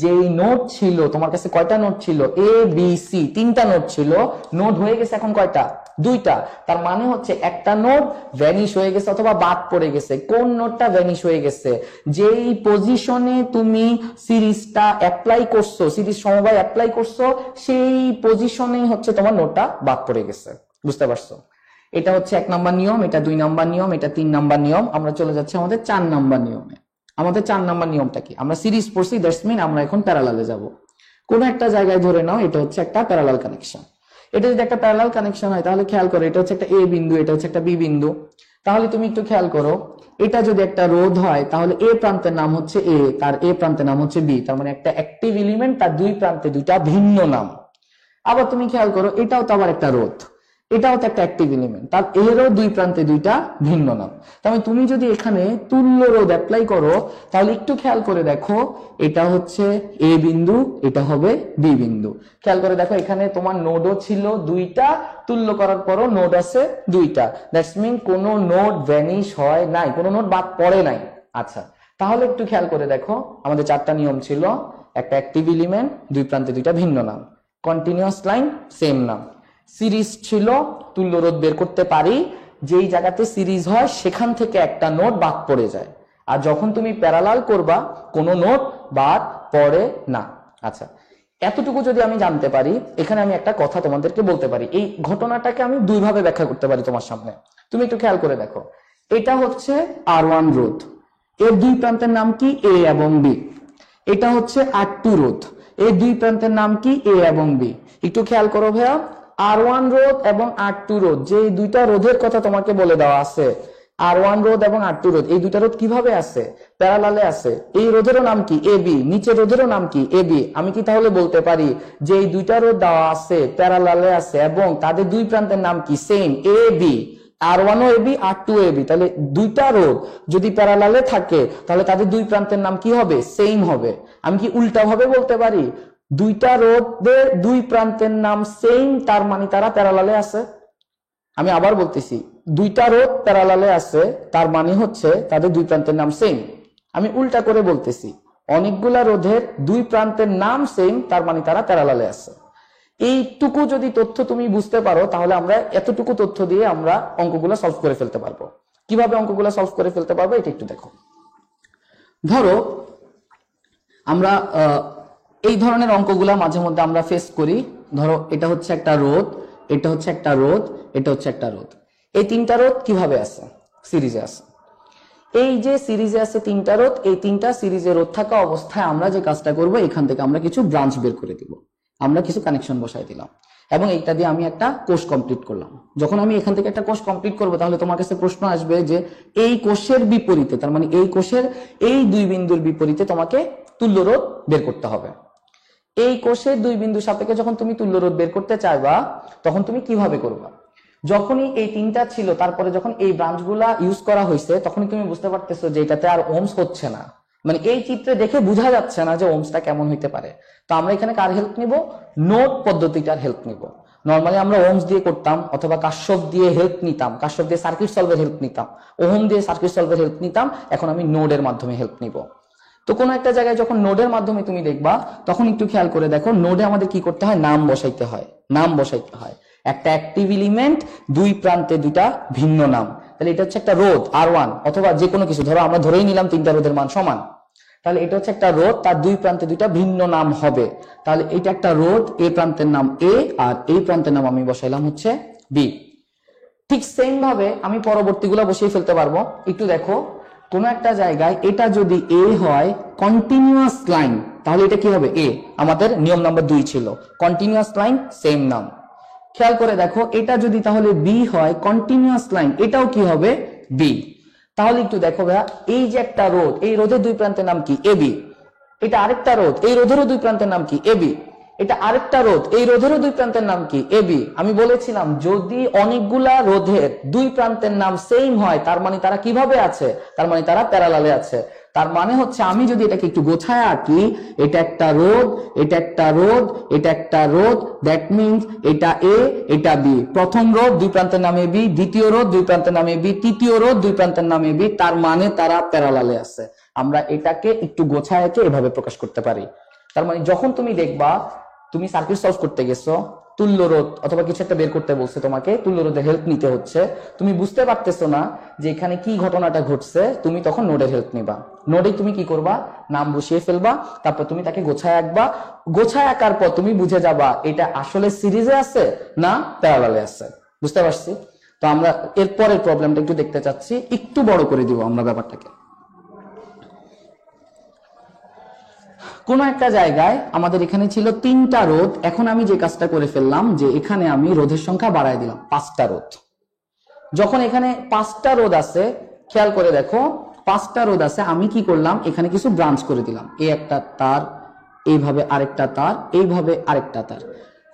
যেই নোড ছিল তোমার কাছে, কয়টা নোড ছিল? এ বি সি, 3টা নোড ছিল, নোড হয়ে গেছে এখন কয়টা? 2টা। তার মানে হচ্ছে একটা নোড ভ্যানিশ হয়ে গেছে অথবা বাদ পড়ে গেছে। কোন নোডটা ভ্যানিশ হয়ে গেছে? যেই পজিশনে তুমি সিরিজটা অ্যাপ্লাই করছো, সিরিজ সমবায় অ্যাপ্লাই করছো, সেই পজিশনেই হচ্ছে তোমার নোডটা বাদ পড়ে গেছে। বুঝতে পারছো? এটা হচ্ছে 1 নাম্বার নিয়ম, এটা 2 নাম্বার নিয়ম, এটা 3 নাম্বার নিয়ম। আমরা চলে যাচ্ছি আমাদের 4 নাম্বার নিয়মে। আমাদের 4 নাম্বার নিয়মটা কি? আমরা সিরিজ পড়ছি, দ্যাটস মিন আমরা এখন প্যারালালে যাব। কোন একটা জায়গায় ধরে নাও এটা হচ্ছে একটা প্যারালাল কানেকশন। এটা যদি একটা প্যারালাল কানেকশন হয়, তাহলে খেয়াল করো, এটা হচ্ছে একটা এ বিন্দু, এটা হচ্ছে একটা বি বিন্দু। তাহলে তুমি একটু খেয়াল করো, এটা যদি একটা রোধ হয়, তাহলে এ প্রান্তের নাম হচ্ছে এ, তার এ প্রান্তের নাম হচ্ছে বি, তার মানে একটা অ্যাক্টিভ এলিমেন্ট, তার দুই প্রান্তে দুইটা ভিন্ন নাম। আবার তুমি খেয়াল করো, এটাও তো আবার একটা রোধ, এটাও তো একটা অ্যাক্টিভ এলিমেন্ট, তার এরও দুই প্রান্তে দুইটা ভিন্ন নাম। তাহলে তুমি যদি এখানে তুল্য রোধ অ্যাপ্লাই করো, তাহলে একটু খেয়াল করে দেখো, এটা হচ্ছে এ বিন্দু, এটা হবে বি বিন্দু। খেয়াল করে দেখো, এখানে তোমার নোডও ছিল 2টা, তুল্য করার পরও নোড আছে 2টা, দ্যাটস মিন কোনো নোড ভ্যানিশ হয় নাই, কোনো নোড বাদ পড়ে নাই। আচ্ছা, তাহলে একটু খেয়াল করে দেখো, আমাদের 4টা নিয়ম ছিল, একটা অ্যাক্টিভ এলিমেন্ট, দুই প্রান্তে দুইটা ভিন্ন নাম, কন্টিনিউয়াস লাইন, সেম নাম। সিরিজ ছিল, তুল্য রোধ বের করতে পারি, যেই জায়গাতে সিরিজ হয় সেখান থেকে একটা নোড বাদ পড়ে যায়। আর যখন তুমি প্যারালাল করবা, কোনো নোড বাদ পড়ে না। আচ্ছা, এতটুকু যদি আমি জানতে পারি, এখানে আমি একটা কথা তোমাদেরকে বলতে পারি। এই ঘটনাটাকে আমি দুইভাবে ব্যাখ্যা করতে পারি তোমার সামনে। তুমি একটু খেয়াল করে দেখো, এটা হচ্ছে R1 রোধ, এর দুই প্রান্তের নাম কি? এ এবং বি। এটা হচ্ছে R2 রোধ, এই দুই প্রান্তের নাম কি? A এবং B। একটু খেয়াল করো ভাইয়া, R1 রোধ এবং R2 রোধ, যে দুইটা রোধের কথা তোমাকে বলে দেওয়া আছে, R1 রোধ এবং R2 রোধ, এই দুইটা রোধ কিভাবে আছে? প্যারালালে আছে। এই রোধেরও নাম কি? AB। নিচের রোধেরও নাম কি? AB। আমি কি তাহলে বলতে পারি যে এই দুইটা রোধ দেওয়া আছে, প্যারালালে আছে এবং তাদের দুই প্রান্তের নাম কি? Same, AB। R1 ও AB, R2 ও AB। তাহলে দুইটা রোধ যদি প্যারালালে থাকে তাহলে তাদের দুই প্রান্তের নাম কি হবে? সেম হবে। আমি কি উল্টা ভাবে বলতে পারি দুইটা রোধের দুই প্রান্তের নাম সেম, তার মানে তারা প্যারালালে আছে? আমি আবার বলতেছি, দুইটা রোধ প্যারালালে আছে, তার মানে হচ্ছে তাদের দুই প্রান্তের নাম সেম। আমি উল্টা করে বলতেছি, অনেকগুলা রোধের দুই প্রান্তের নাম সেম, তার মানে তারা প্যারালালে আছে। এইটুকু যদি তথ্য তুমি বুঝতে পারো তাহলে আমরা এতটুকু তথ্য দিয়ে আমরা অঙ্কগুলো সলভ করে ফেলতে পারবো। কিভাবে অঙ্কগুলো সলভ করে ফেলতে পারবো এটা একটু দেখো। ধরো আমরা এই ধরনের অঙ্কগুলা মাঝে মধ্যে আমরা ফেস করি। ধরো এটা হচ্ছে একটা রোধ, এটা হচ্ছে একটা রোধ, এটা হচ্ছে একটা রোধ। এই তিনটা রোধ কিভাবে আছে? সিরিজে আছে। এই যে সিরিজে আছে তিনটা রোধ, এই তিনটা সিরিজে রোধ থাকা অবস্থায় আমরা যে কাজটা করব, এখান থেকে আমরা কিছু ব্রাঞ্চ বের করে দিব, আমরা কিছু কানেকশন বসাই দিলাম এবং এইটা দিয়ে আমি একটা কোর্স কমপ্লিট করলাম। যখন আমি এখান থেকে একটা কোর্স কমপ্লিট করব তাহলে তোমার কাছে প্রশ্ন আসবে যে এই কোষের বিপরীতে, তার মানে এই কোষের এই দুই বিন্দুর বিপরীতে তোমাকে তুল্য রোধ বের করতে হবে। এই কোষের দুই বিন্দু সাপেক্ষে যখন তুমি তুল্য রোধ বের করতে চাইবা তখন তুমি কিভাবে করবা? যখনই এই তিনটা ছিল, তারপরে যখন এই ব্রাঞ্চগুলা ইউজ করা হয়েছে, তখনই তুমি বুঝতে পারতেছো যে এটাতে আর ওহমস হচ্ছে না, মানে এই চিত্রে দেখে বোঝা যাচ্ছে না যে ওহমসটা কেমন হইতে পারে। তো আমরা এখানে কার হেল্প নিব? নোড পদ্ধতিটার হেল্প নিব। নর্মালি আমরা ওহমস দিয়ে করতাম অথবা কাশ্যপ দিয়ে হেল্প নিতাম, কাশ্যপ দিয়ে সার্কিট সলভের হেল্প নিতাম, ওহম দিয়ে সার্কিট সলভের হেল্প নিতাম। এখন আমি নোডের মাধ্যমে হেল্প নিব। তো কোনো একটা জায়গায় যখন নোডের মাধ্যমে তুমি দেখবা তখন একটু খেয়াল করে দেখো, নোডে আমাদের কি করতে হয়? নাম বসাইতে হয়, নাম বসাইতে হয়। একটা অ্যাক্টিভ এলিমেন্ট, দুই প্রান্তে দুইটা ভিন্ন নাম। তাহলে এটা হচ্ছে একটা রোধ R1 অথবা যে কোনো কিছু, ধরো আমরা ধরেই নিলাম তিনটা রোধের মান সমান, তাহলে এটা হচ্ছে একটা রোধ, তার দুই প্রান্তে দুইটা ভিন্ন নাম হবে। তাহলে এটা একটা রোধ, এ প্রান্তের নাম A আর এই প্রান্তের নাম আমি বসাইলাম হচ্ছে B। ঠিক সেম ভাবে আমি পরবর্তীগুলো বসিয়ে ফেলতে পারবো। একটু দেখো, কোন একটা জায়গায় এটা যদি A হয় কন্টিনিউয়াস লাইন, তাহলে এটা কি হবে? A। আমাদের নিয়ম নাম্বার 2 ছিল কন্টিনিউয়াস লাইন সেম নাম। খেয়াল করে দেখো, এটা যদি তাহলে B হয় কন্টিনিউয়াস লাইন, এটাও কি হবে? B। তাহলে একটু দেখো ভাইয়া, এই যে একটা রোধ, এই রোধের দুই প্রান্তের নাম কি? AB। এটা আরেকটা রোধ, এই রোধেরও দুই প্রান্তের নাম কি? AB। এটা আরেকটা রোধ, এই রোধেরও দুই প্রান্তের নাম কি? AB। আমি বলেছিলাম যদি অনেকগুলা রোধের দুই প্রান্তের নাম সেম হয় তার মানে তারা কিভাবে আছে? তার মানে তারা প্যারালালে আছে। তার মানে হচ্ছে আমি যদি এটাকে একটু গোছায় আঁকি, এটা একটা রোধ, এটা একটা রোধ, এটা একটা রোধ, দ্যাট মিন্স এটা A, এটা B। প্রথম রোধ দুই প্রান্তের নাম AB, দ্বিতীয় রোধ দুই প্রান্তের নাম AB, তৃতীয় রোধ দুই প্রান্তের নাম AB, তার মানে তারা প্যারালালে আছে। আমরা এটাকে একটু গোছায় এঁকে এভাবে প্রকাশ করতে পারি। তার মানে যখন তুমি দেখবা তুমি সার্কিট সলভ করতে গেছো, তুল্য রোধ অথবা কিছু একটা বের করতে বলছে, তোমাকে তুল্য রোধের হেল্প নিতে হচ্ছে, তুমি বুঝতে পারতেছো না যে এখানে কি ঘটনাটা ঘটছে, তুমি তখন নোডের হেল্প নিবা। নোডে তুমি কি করবা? নাম বসিয়ে ফেলবা, তারপর তুমি তাকে গোছায় আঁকবা। গোছায় আঁকার পর তুমি বুঝে যাবা এটা আসলে সিরিজে আছে না প্যারালালে আছে। বুঝতে পারছি? তো আমরা এরপরের প্রবলেমটা একটু দেখতে চাচ্ছি, একটু বড় করে দিব আমরা ব্যাপারটাকে। কোন একটা জায়গায় আমাদের এখানে ছিল তিনটা রোধ, এখন আমি যে কাজটা করে ফেললাম যে এখানে আমি রোধের সংখ্যা বাড়ায় দিলাম, 5টা রোধ। যখন এখানে 5টা রোধ আছে, খেয়াল করে দেখো 5টা রোধ আছে, আমি কি করলাম? এখানে কিছু ব্রাঞ্চ করে দিলাম, এই একটা তার, এইভাবে আরেকটা তার, এইভাবে আরেকটা তার।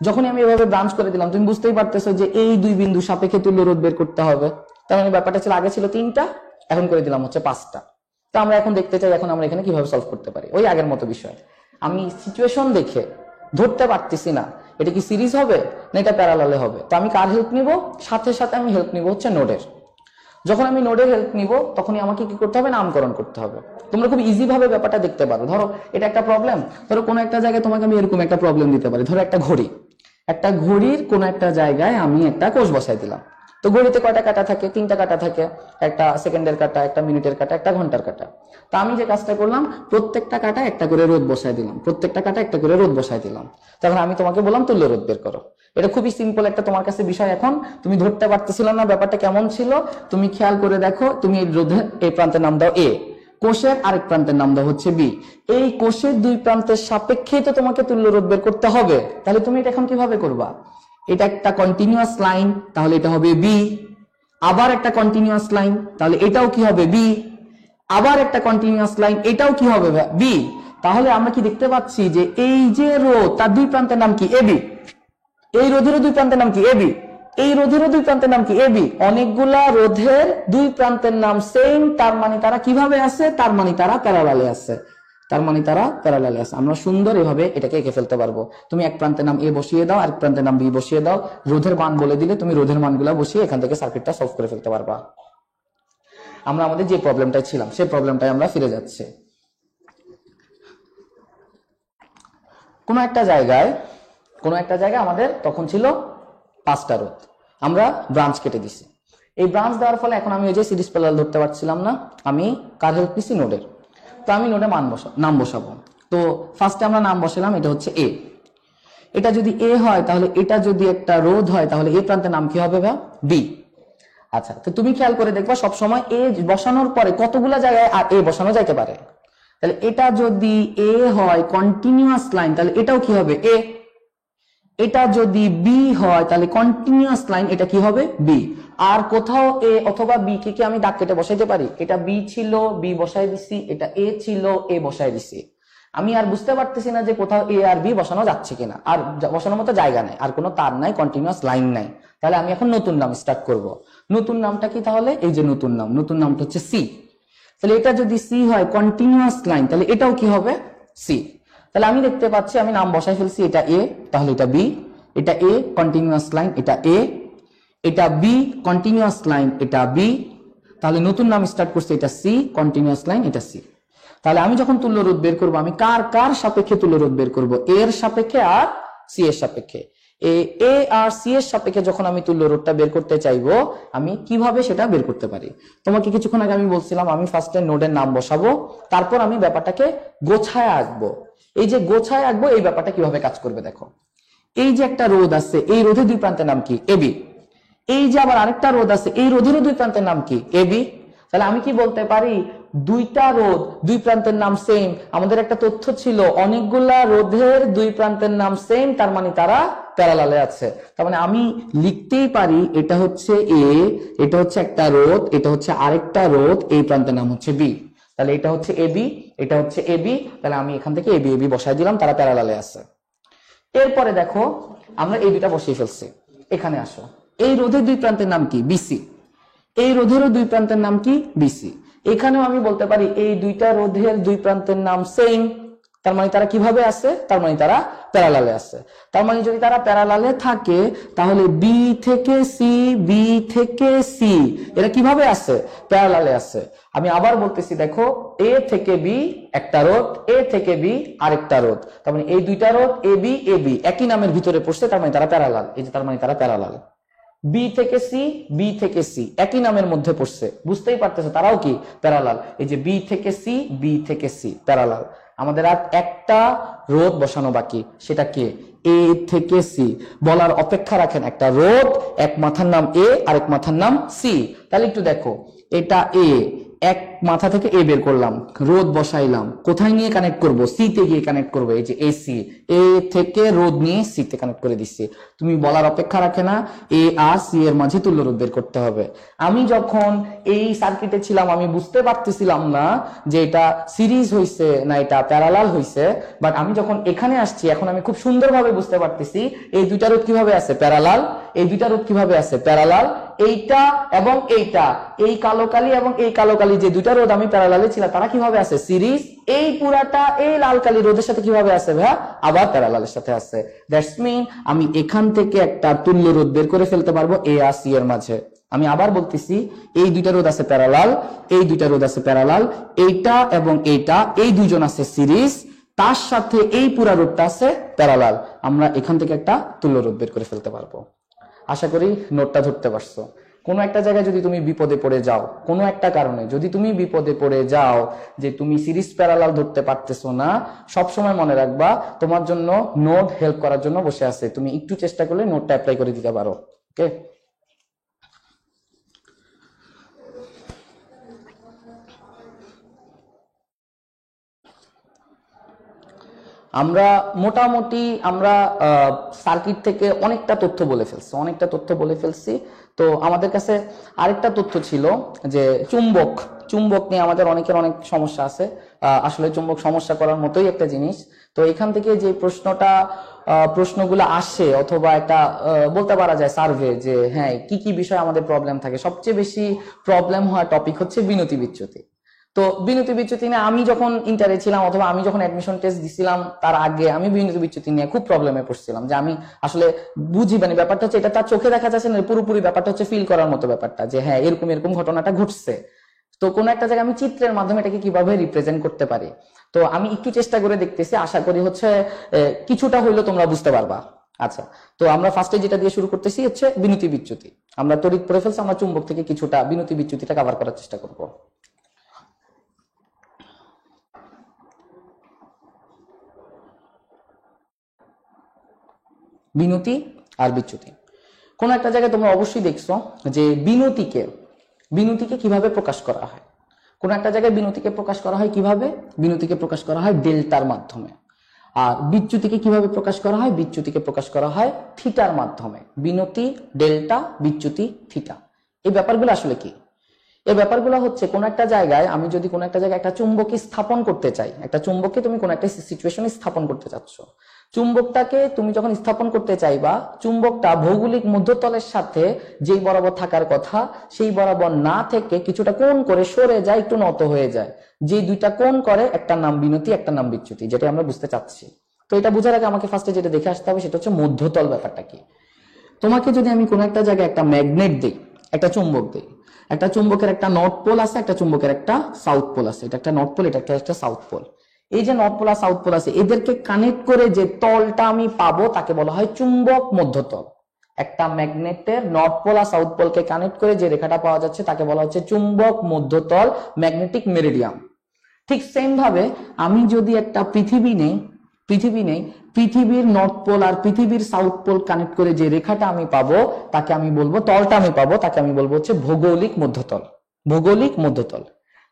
যখন আমি এভাবে ব্রাঞ্চ করে দিলাম তুমি বুঝতেই পারতেছো যে এই দুই বিন্দু সাপেক্ষে তুল্য রোধ বের করতে হবে। তার মানে ব্যাপারটা ছিল আগে ছিল 3টা, এখন করে দিলাম হচ্ছে 5টা। তো আমরা এখন দেখতে চাই এখন আমরা এখানে কিভাবে সলভ করতে পারি। ওই আগের মতো বিষয়, আমি সিচুয়েশন দেখে ধরতে পারতেছি না এটা কি সিরিজ হবে না এটা প্যারালালে হবে। তো আমি কার হেল্প নিব? সাথে সাথে আমি হেল্প নিব হচ্ছে নোডের। যখন আমি নোডের হেল্প নিব তখনই আমাকে কি করতে হবে? নামকরণ করতে হবে। তোমরা খুব ইজি ভাবে ব্যাপারটা দেখতে পারো। ধরো এটা একটা প্রবলেম, ধরো কোনো একটা জায়গায় তোমাকে আমি এরকম একটা প্রবলেম দিতে পারি। ধরো একটা ঘড়ি, একটা ঘড়ির কোনো একটা জায়গায় আমি একটা কোষ বসাই দিলাম। তো ঘড়িতে কয়টা কাটা থাকে? 3টা কাটা থাকে, একটা সেকেন্ডের কাটা, একটা মিনিটের কাটা, একটা ঘন্টার কাটা। তো আমি যে কাজটা করলাম, প্রত্যেকটা কাটা একটা করে রোধ বসাই দিলাম, প্রত্যেকটা কাটা একটা করে রোধ বসাই দিলাম। তখন আমি তোমাকে বললাম তুল্য রোধ বের করো। এটা খুবই সিম্পল একটা তোমার কাছে বিষয়। এখন তুমি ধরতে পারতেছিল না ব্যাপারটা কেমন ছিল, তুমি খেয়াল করে দেখো। তুমি এই রোধের এই প্রান্তের নাম দাও A, কোষের আরেক প্রান্তের নাম দেওয়া হচ্ছে বি। এই কোষের দুই প্রান্তের সাপেক্ষেই তো তোমাকে তুল্য রোধ বের করতে হবে। তাহলে তুমি এটা এখন কিভাবে করবা? এটা একটা কন্টিনিউয়াস লাইন, তাহলে এটা হবে বি। আবার একটা কন্টিনিউয়াস লাইন, তাহলে এটাও কি হবে বি। আবার একটা কন্টিনিউয়াস লাইন, এটাও কি হবে বি। তাহলে আমরা কি দেখতে পাচ্ছি যে এই যে রোধ তার দুই প্রান্তের নাম কি এবি, এই রোধেরও দুই প্রান্তের নাম কি এবি, এই রোধেরও দুই প্রান্তের নাম কি এবি। অনেকগুলা রোধের দুই প্রান্তের নাম সেম, তার মানে তারা কিভাবে আছে? তার মানে তারা প্যারালালে আছে, তার মানে তারা প্যারালালে আছে। আমরা সুন্দর এভাবে এটাকে এঁকে ফেলতে পারবো। তুমি এক প্রান্তের নাম এ বসিয়ে দাও, আরেক প্রান্তের নাম বি বসিয়ে দাও, রোধের মান বলে দিলে তুমি রোধের মানগুলা বসিয়ে এখান থেকে সার্কিটটা সলভ করে ফেলতে পারবা। আমরা আমাদের যে প্রবলেমটাই ছিলাম সেই প্রবলেমটাই আমরা ফিরে যাচ্ছি। কোনো একটা জায়গায় আমাদের তখন ছিল 5টা রোধ, আমরা ব্রাঞ্চ কেটে দিছি। এই ব্রাঞ্চ দেওয়ার ফলে এখন আমি ওই যে সিরিজ প্যারালাল ধরতে পারছিলাম না, আমি কার হেল্প নিছি? নোডের। তো আমি নোডে নাম বসাবো। তো ফার্স্টে আমরা নাম বসালাম, এটা হচ্ছে এ। এটা যদি এ হয় তাহলে এটা যদি একটা রোধ হয় তাহলে এ প্রান্তের নাম কি হবে ভাই? বি। আচ্ছা, তো তুমি খেয়াল করে দেখবা সবসময় এ বসানোর পরে কতগুলা জায়গায় আর এ বসানো যাইতে পারে। তাহলে এটা যদি এ হয় কন্টিনিউয়াস লাইন, তাহলে এটাও কি হবে? এ। এটা যদি বি হয় তাহলে কন্টিনিউয়াস লাইন, এটা কি হবে? বি। আর কোথাও এ অথবা বি কে কি আমি দাগ কেটে বসাইতে পারি? এটা বি ছিল, বি বসাই দিছি, এটা এ ছিল, এ বসাই দিছি। আমি আর বুঝতে পারতেছি না যে কোথাও এ আর বি বসানো যাচ্ছে কিনা, আর বসানোর মতো জায়গা নাই, আর কোনো তার নাই, কন্টিনিউয়াস লাইন নাই। তাহলে আমি এখন নতুন নাম স্টার্ট করব। নতুন নামটা কি? তাহলে এই যে নতুন নামটা হচ্ছে সি। তাহলে এটা যদি সি হয় কন্টিনিউয়াস লাইন, তাহলে এটাও কি হবে? সি। তাহলে আমি দেখতে পাচ্ছি আমি নাম বসাই ফেলছি, এটা এ, তাহলে এটা বি, এটা এ কন্টিনিউয়াস লাইন, এটা এ, এটা বি কন্টিনিউয়াস লাইন, এটা বি। তাহলে নতুন নাম স্টার্ট করছি, এটা সি কন্টিনিউয়াস লাইন, এটা সি। তাহলে আমি যখন তুল্য রোধ বের করবো, আমি কার কার সাপেক্ষে তুল্য রোধ বের করবো? এর সাপেক্ষে আর সি এর সাপেক্ষে। এ আর সি এর সাপেক্ষে যখন আমি তুল্য রোধটা বের করতে চাইবো, আমি কিভাবে সেটা বের করতে পারি? তোমাকে কিছুক্ষণ আগে আমি বলছিলাম আমি ফার্স্টে নোডের নাম বসাবো, তারপর আমি ব্যাপারটাকে গোছায় আঁকবো। এই যে গোছায় আঁকবো, এই ব্যাপারটা কিভাবে কাজ করবে দেখো। এই যে একটা রোধ আছে, এই রোধের দুই প্রান্তের নাম কি? এবি। এই যে আবার আরেকটা রোধ আছে, এই রোধেরও দুই প্রান্তের নাম কি? এবি। তাহলে আমি কি বলতে পারি? দুইটা রোধ দুই প্রান্তের নাম সেম। আমাদের একটা তথ্য ছিল অনেকগুলা রোধের দুই প্রান্তের নাম সেম, তার মানে তারা প্যারালালে আছে। তার মানে আমি লিখতেই পারি এটা হচ্ছে এ, এটা হচ্ছে একটা রোধ, এটা হচ্ছে আরেকটা রোধ, এই প্রান্তের নাম হচ্ছে বি। তাহলে এটা হচ্ছে এবি, এটা হচ্ছে এবি। তাহলে আমি এখান থেকে এবি এবি বসাই দিলাম, তারা প্যারালালে আছে। এরপরে দেখো আমরা এই দুইটা বসিয়ে ফেলছি। এখানে আসো, এই রোধের দুই প্রান্তের নাম কি? বিসি। এই রোধেরও দুই প্রান্তের নাম কি? বিসি। এখানেও আমি বলতে পারি এই দুইটা রোধের দুই প্রান্তের নাম সেম, তার মানে তারা কিভাবে আছে? তার মানে তারা প্যারালালে আছে। তার মানে যদি তারা প্যারালালে থাকে তাহলে বি থেকে সি, বি থেকে সি এরা কিভাবে আছে? প্যারালালে আছে। আমি আবার বলতেছি দেখো, এ থেকে বি একটা রোধ, এ থেকে বি আরেকটা রোধ, তার মানে এই দুইটা রোধ এ বি একই নামের ভিতরে পড়ছে, তার মানে তারা প্যারালাল। এই যে তার মানে তারা প্যারালাল। বি থেকে সি, বি থেকে সি একই নামের মধ্যে পড়ছে, বুঝতেই পারতেছে তারাও কি? প্যারালাল। এই যে বি থেকে সি, বি থেকে সি প্যারালাল। আমাদের আর একটা রোধ বসানো বাকি, সেটা কে? এ থেকে সি। বলার অপেক্ষা রাখেন, একটা রোধ, এক মাথার নাম এ, আরেক মাথার নাম সি। তাহলে একটু দেখো, এটা এ, এক মাথা থেকে এ বের করলাম, রোধ বসাইলাম, কোথায় নিয়ে কানেক্ট করব? সি তে গিয়ে কানেক্ট করবো। এই যে এসি, এ থেকে রোধ নিয়ে সি তে কানেক্ট করে দিচ্ছি। তুমি বলার অপেক্ষা রাখে না, এ আর সি এর মাঝে তুল্য রোধ বের করতে হবে। আমি যখন এই সার্কিটে ছিলাম আমি বুঝতে পারতেছিলাম না যে এটা সিরিজ হইছে না এটা প্যারালাল হইছে, বাট আমি যখন এখানে আসছি এখন আমি খুব সুন্দরভাবে বুঝতে পারতেছি এই দুইটা রোধ কিভাবে আছে? প্যারালাল। এই দুইটা রোধ কিভাবে আছে? প্যারালাল। এইটা এবং এইটা, এই কালো কালি এবং এই কালো কালি, যে দুইটা রোধ আমি প্যারালালে ছিল তারা কিভাবে আছে? সিরিজ। এই পুরাটা এই লাল কালি রোধের সাথে কিভাবে আছে ভাইয়া? আবার প্যারালালের সাথে আছে। দ্যাটস মিন আমি এখান থেকে একটা তুল্য রোধ বের করে ফেলতে পারবো এ আর সি এর মাঝে। আমি আবার বলতেছি, এই দুইটা রোধ আছে প্যারালাল, এই দুইটা রোধ আছে প্যারালাল, এইটা এবং এইটা, এই দুইজন আছে সিরিজ, তার সাথে এই পুরা রোধটা আছে প্যারালাল। আমরা এখান থেকে একটা তুল্য রোধ বের করে ফেলতে পারবো। আশা করি নোটটা ধরতে পারছো। কোনো একটা জায়গায় যদি তুমি বিপদে পড়ে যাও, কোনো একটা কারণে যদি তুমি বিপদে পড়ে যাও যে তুমি সিরিজ প্যারালাল ধরতে পারতেছো না, সবসময় মনে রাখবা তোমার জন্য নোট হেল্প করার জন্য বসে আছে। তুমি একটু চেষ্টা করলে নোটটা অ্যাপ্লাই করে দিতে পারো। ওকে, আমরা মোটামুটি আমরা সার্কিট থেকে অনেকটা তথ্য বলে ফেলছি। তো আমাদের কাছে আরেকটা তথ্য ছিল যে চুম্বক নিয়ে আমাদের অনেকের অনেক সমস্যা আছে। আসলে চুম্বক সমস্যা করার মতোই একটা জিনিস। তো এখান থেকে যে প্রশ্নগুলো আসে, অথবা একটা বলতে পারা যায় সার্ভে, যে হ্যাঁ কি কি বিষয় আমাদের প্রবলেম থাকে, সবচেয়ে বেশি প্রবলেম হওয়া টপিক হচ্ছে বিনতি বিচ্যুতি। তো বিনতি বিচ্যুতি নিয়ে আমি যখন ইন্টারে ছিলাম, অথবা আমি যখন অ্যাডমিশন টেস্ট দিছিলাম, তার আগে আমি বিনতি বিচ্যুতি নিয়ে খুব প্রবলেমে পড়ছিলাম, যে আমি আসলে বুঝি মানে ব্যাপারটা হচ্ছে এটা তার চোখে দেখা যাচ্ছে না, পুরোপুরি ব্যাপারটা হচ্ছে ফিল করার মতো ব্যাপারটা, যে হ্যাঁ এরকম এরকম ঘটনাটা ঘটছে। তো কোনো একটা জায়গায় আমি চিত্রের মাধ্যমে এটাকে কিভাবে রিপ্রেজেন্ট করতে পারি, তো আমি একটু চেষ্টা করে দেখতেছি, আশা করি হচ্ছে কিছুটা হইলেও তোমরা বুঝতে পারবা। আচ্ছা, তো আমরা ফার্স্টে যেটা দিয়ে শুরু করতেছি হচ্ছে বিনতি বিচ্যুতি। আমরা তড়িৎ পড়ে ফেলছি, আমরা চুম্বক থেকে কিছুটা বিনতি বিচ্যুতিটা কভার করার চেষ্টা করব। বিনতি আর বিচ্যুতি কোন একটা জায়গায় তোমরা অবশ্যই দেখছো যে বিনতিকে কিভাবে প্রকাশ করা হয়। কোন একটা জায়গায় বিনতিকে প্রকাশ করা হয় কিভাবে? বিনতিকে প্রকাশ করা হয় ডেল্টার মাধ্যমে। আর বিচ্যুতিকে কিভাবে প্রকাশ করা হয়? বিচ্যুতিকে প্রকাশ করা হয় থিটার মাধ্যমে। বিনতি ডেল্টা, বিচ্যুতি থিটা। এই ব্যাপারগুলো আসলে কি? এই ব্যাপারগুলো হচ্ছে কোন একটা জায়গায় আমি যদি কোন একটা জায়গায় একটা চুম্বকী স্থাপন করতে চাই, একটা চুম্বককে তুমি কোন একটা সিচুয়েশনে স্থাপন করতে চাচ্ছ, চুম্বকটাকে তুমি যখন স্থাপন করতে চাইবা, চুম্বকটা ভৌগোলিক মধ্যতলের সাথে যেই বরাবর থাকার কথা সেই বরাবর না থেকে কিছুটা কোণ করে সরে যায়, একটু নত হয়ে যায়। যে দুইটা কোণ করে, একটা নাম বিনতি, একটা নাম বিচ্যুতি, যেটা আমরা বুঝতে চাচ্ছি। তো এটা বোঝার আগে আমাকে ফার্স্টে যেটা দেখে আসতে হবে সেটা হচ্ছে মধ্যতল ব্যাপারটা কি। তোমাকে যদি আমি কোন একটা জায়গায় একটা ম্যাগনেট দিই, একটা চুম্বক দিই, একটা চুম্বকের একটা নর্থ পোল আছে, একটা চুম্বকের একটা সাউথ পোল আছে, এটা একটা নর্থ পোল, এটা একটা সাউথ পোল। এই যে নর্থ পোল আর সাউথ পোল আছে, এদেরকে কানেক্ট করে যে তলটা আমি পাবো তাকে বলা হয় চুম্বক মধ্যতল। একটা ম্যাগনেটের নর্থ পোল আর সাউথ পোলকে কানেক্ট করে যে রেখাটা পাওয়া যাচ্ছে তাকে বলা হচ্ছে চুম্বক মধ্যতল, ম্যাগনেটিক মেরিডিয়াম। ঠিক সেম ভাবে আমি যদি একটা পৃথিবী নেই, পৃথিবীর নর্থ পোল আর পৃথিবীর সাউথ পোল কানেক্ট করে যে রেখাটা আমি পাবো তাকে আমি বলবো, তলটা আমি পাবো তাকে আমি বলবো হচ্ছে ভৌগোলিক মধ্যতল।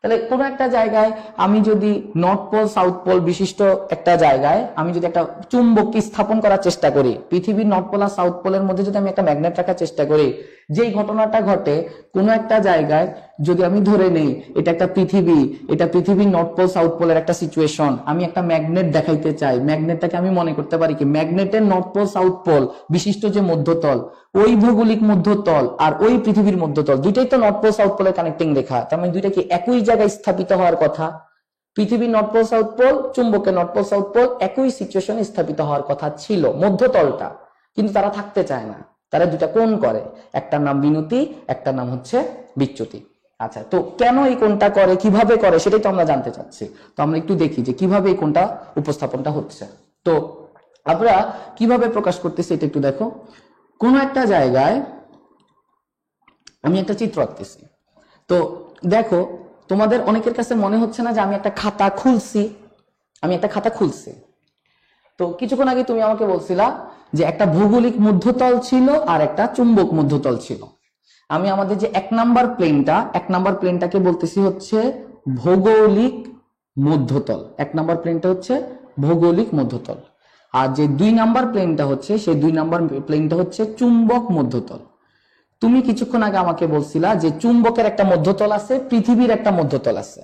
তাহলে কোনো একটা জায়গায় আমি যদি নর্থ পোল সাউথ পোল বিশিষ্ট একটা জায়গায় আমি যদি একটা চুম্বককে স্থাপন করার চেষ্টা করি, পৃথিবীর নর্থ পোল আর সাউথ পোলের মধ্যে যদি আমি একটা ম্যাগনেট রাখার চেষ্টা করি, যেই ঘটনাটা ঘটে কোনো একটা জায়গায়, যদি আমি ধরে নেই এটা একটা পৃথিবী, এটা পৃথিবীর নর্থ পোল সাউথ পোলের একটা সিচুয়েশন, আমি একটা ম্যাগনেট দেখাইতে চাই, ম্যাগনেটটাকে আমি মনে করতে পারি কি ম্যাগনেটের নর্থ পোল সাউথ পোল বিশিষ্ট যে মধ্যতল, ওই ভৌগোলিক মধ্যতল আর ওই পৃথিবীর মধ্যতল দুইটাই তো নর্থ পোল সাউথ পোলের কানেক্টিং রেখা, তার মানে দুইটা কি একই জায়গায় স্থাপিত হওয়ার কথা। পৃথিবীর নর্থ পোল সাউথ পোল, চুম্বকের নর্থ পোল সাউথ পোল একই সিচুয়েশনে স্থাপিত হওয়ার কথা ছিল, মধ্যতলটা, কিন্তু তারা থাকতে চায় না, তারা দুটা কোণ করে, একটার নাম বিনতি, একটার নাম হচ্ছে বিচ্যুতি। আচ্ছা, তো কেন এই কোণটা করে, কিভাবে করে, সেটাই তো আমরা জানতে চাচ্ছি। তো আমরা একটু দেখি যে কিভাবে এই কোণটা উপস্থাপনটা হচ্ছে। তো আমরা কিভাবে প্রকাশ করতেছি এটা একটু দেখো। কোন একটা জায়গায় আমি একটা চিত্র আঁকতেছি, তো দেখো তোমাদের অনেকের কাছে মনে হচ্ছে না যে আমি একটা খাতা খুলছি। তো কিছুক্ষণ আগে তুমি আমাকে বলছিলা যে একটা ভৌগোলিক মধ্যতল ছিল আর একটা চুম্বক মধ্যতল ছিল। আমি আমাদের যে এক নাম্বার প্লেনটাকে বলতেছি হচ্ছে ভৌগোলিক মধ্যতল, এক নাম্বার প্লেনটা হচ্ছে ভৌগোলিক মধ্যতল। আর যে দুই নাম্বার প্লেনটা হচ্ছে, সেই দুই নাম্বার প্লেনটা হচ্ছে চুম্বক মধ্যতল। তুমি কিছুক্ষণ আগে আমাকে বলছিলা যে চুম্বকের একটা মধ্যতল আছে, পৃথিবীর একটা মধ্যতল আছে।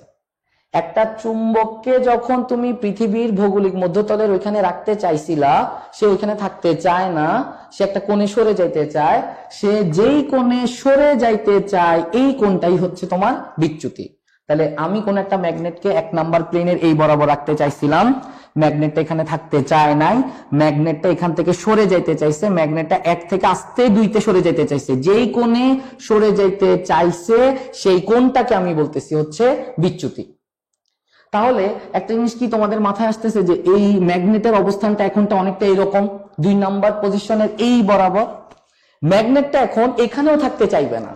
একটা চুম্বককে যখন তুমি পৃথিবীর ভৌগোলিক মধ্যতলের ওইখানে রাখতে চাইছিলা, সে ওইখানে থাকতে চায় না, সে একটা কোণে সরে যাইতে চায়। সে যেই কোণে সরে যাইতে চায় এই কোণটাই হচ্ছে তোমার বিচ্যুতি। তাহলে আমি কোন একটা ম্যাগনেটকে এক নাম্বার প্লেনের এই বরাবর রাখতে চাইছিলাম, ম্যাগনেটটা এখানে থাকতে চায় নাই, ম্যাগনেটটা এখান থেকে সরে যাইতে চাইছে, ম্যাগনেটটা এক থেকে আস্তে দুইতে সরে যাইতে চাইছে। যেই কোণে সরে যাইতে চাইছে সেই কোণটাকে আমি বলতেছি হচ্ছে বিচ্যুতি। তাহলে একটা জিনিস কি তোমাদের মাথায় আসতেছে যে এই ম্যাগনেটের অবস্থানটা এখনটা অনেকটা এরকম, দুই নাম্বার পজিশনের এই বরাবর। ম্যাগনেটটা এখন এখানেও থাকতে চাইবে না,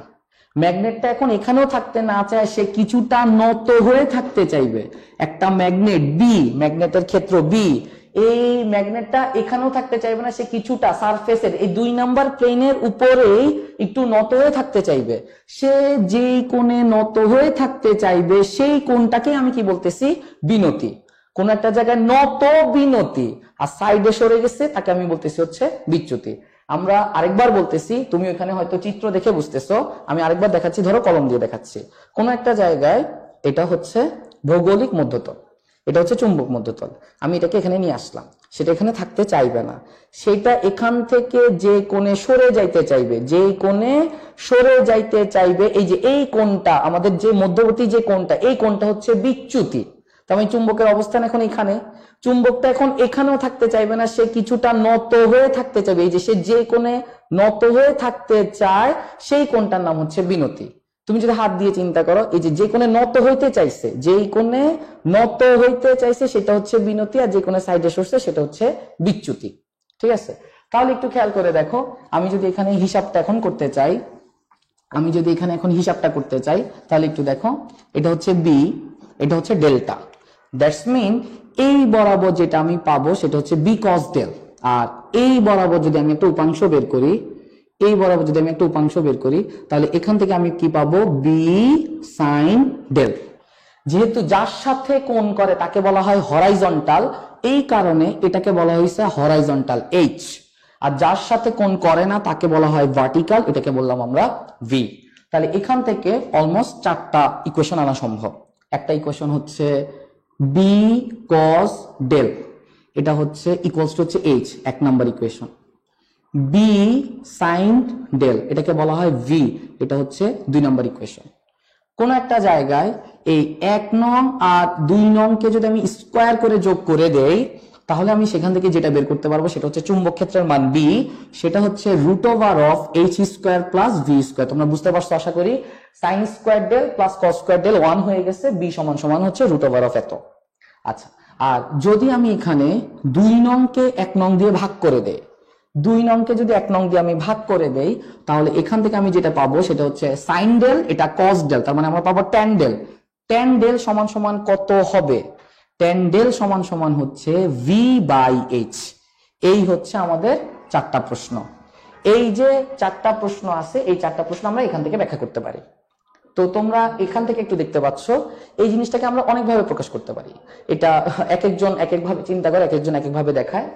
ম্যাগনেটটা এখন এখানেও থাকতে না চায়, সে কিছুটা নত হয়ে থাকতে চাইবে। একটা ম্যাগনেট বি, ম্যাগনেটের ক্ষেত্র বি, এই ম্যাগনেটটা এখানেও থাকতে চাইবে না, সে কিছুটা সারফেসের এই দুই নাম্বার প্লেনের উপরেই একটু নত হয়ে থাকতে চাইবে। সে যেই কোণে নত হয়ে থাকতে চাইবে সেই কোণটাকে আমি কি বলতেছি? বিনতি। কোন একটা জায়গায় নত বিনতি আর সাইডে সরে গেছে তাকে আমি বলতেছি হচ্ছে বিচ্যুতি। আমরা আরেকবার বলতেছি, তুমি ওখানে হয়তো চিত্র দেখে বুঝতেছো, আমি আরেকবার দেখাচ্ছি, ধরো কলম দিয়ে দেখাচ্ছি। কোন একটা জায়গায় এটা হচ্ছে ভৌগোলিক মধ্যতল, এটা হচ্ছে চুম্বক মধ্যতল, আমি এটাকে এখানে নিয়ে আসলাম, সেটা এখানে থাকতে চাইবে না, সেটা এখান থেকে যে কোণে সরে যাইতে চাইবে, যে কোণে সরে যাইতে চাইবে, এই যে এই কোণটা আমাদের যে মধ্যবর্তী যে কোণটা, এই কোণটা হচ্ছে বিচ্যুতি। তার মানে চুম্বকের অবস্থান এখন এখানে, চুম্বকটা এখন এখানেও থাকতে চাইবে না, সে কিছুটা নত হয়ে থাকতে চাইবে। এই যে সে যে কোণে নত হয়ে থাকতে চায় সেই কোণটার নাম হচ্ছে বিনতি। তুমি যদি হাত দিয়ে চিন্তা করো, এই যে কোণে নত হইতে চাইছে, যেই কোণে নত হইতে চাইছে সেটা হচ্ছে বিনতি, আর যে কোণে সাইডে সরছে সেটা হচ্ছে বিচ্যুতি। ঠিক আছে, তাহলে একটু খেয়াল করে দেখো, আমি যদি এখানে হিসাবটা এখন করতে চাই, আমি যদি এখানে এখন হিসাবটা করতে চাই, তাহলে একটু দেখো, এটা হচ্ছে বি, এটা হচ্ছে ডেল্টা। দ্যাটস মিন এই বরাবর যেটা আমি পাবো সেটা হচ্ছে বি কস ডেল, আর এই বরাবর যদি আমি একটা উপাংশ বের করি, এই বরাবর যদি আমি একটা উপাংশ বের করি, তাহলে এখান থেকে আমি কি পাবো, বি সাইন ডেল। যেহেতু যার সাথে কোণ করে তাকে বলা হয় হরাইজন্টাল, এই কারণে এটাকে বলা হয়েছে হরাইজন্টাল এইচ, আর যার সাথে কোণ করে না তাকে বলা হয় ভার্টিক্যাল, এটাকে বললাম আমরা ভি। তাহলে এখান থেকে অলমোস্ট 4টা ইকুয়েশন আনা সম্ভব। একটা ইকুয়েশন হচ্ছে বি কস ডেল, এটা হচ্ছে ইকুয়ালস টু হচ্ছে H, 1 number equation. B sine del, এটাকে বলা হয় ভি, এটা হচ্ছে 2 নাম্বার ইকুয়েশন। কোন একটা জায়গায় এই 1 নং আর 2 নং কে যদি আমি স্কোয়ার করে যোগ করে দেই, তাহলে আমি সেখান থেকে যেটা বের করতে পারবো সেটা হচ্ছে চুম্বক ক্ষেত্রের মান বি, সেটা হচ্ছে root over of H square plus V square. তোমরা বুঝতে পারছো আশা করি, sine square del plus cos square del 1 হয়ে গেছে, বি সমান সমান হচ্ছে রুট ওভার অফ এত। আচ্ছা, আর যদি আমি এখানে 2 নং কে 1 নং দিয়ে ভাগ করে দেই, 2 নং কে যদি 1 নং দিয়ে আমি ভাগ করে দেই, তাহলে এখান থেকে আমি যেটা পাবো সেটা হচ্ছে সাইন ডেল, এটা কস ডেল, তার মানে আমরা পাবো ট্যান ডেল। ট্যান ডেল সমান সমান কত হবে, ট্যান ডেল সমান সমান হচ্ছে ভি বাই এইচ। এই হচ্ছে আমাদের 4টা প্রশ্ন। এই যে 4টা প্রশ্ন আছে, এই 4টা প্রশ্ন আমরা এখান থেকে ব্যাখ্যা করতে পারি। তো তোমরা এখান থেকে একটু দেখতে পাচ্ছ, এই জিনিসটাকে আমরা অনেকভাবে প্রকাশ করতে পারি। এটা এক একজন এক একভাবে চিন্তা করে, এক একজন এক একভাবে দেখায়।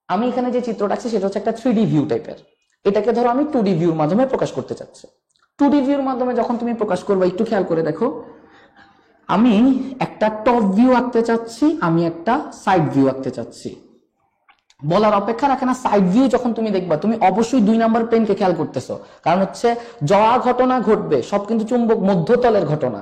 আমি এখানে যে চিত্রটা আছে সেটা হচ্ছে একটা 3D ভিউ টাইপের, এটাকে ধরো আমি 2D ভিউর মাধ্যমে প্রকাশ করতে চাচ্ছি। 2D ভিউর মাধ্যমে যখন তুমি প্রকাশ করবে, একটু খেয়াল করে দেখো, আমি একটা টপ ভিউ আঁকতে চাচ্ছি, আমি একটা সাইড ভিউ আঁকতে চাচ্ছি। বলার অপেক্ষা রাখে না, সাইড ভিউ যখন তুমি দেখবা, তুমি অবশ্যই 2 নাম্বার প্লেনকে খেয়াল করতেছো, কারণ হচ্ছে যা ঘটনা ঘটবে সব কিন্তু চুম্বক মধ্যতলের ঘটনা।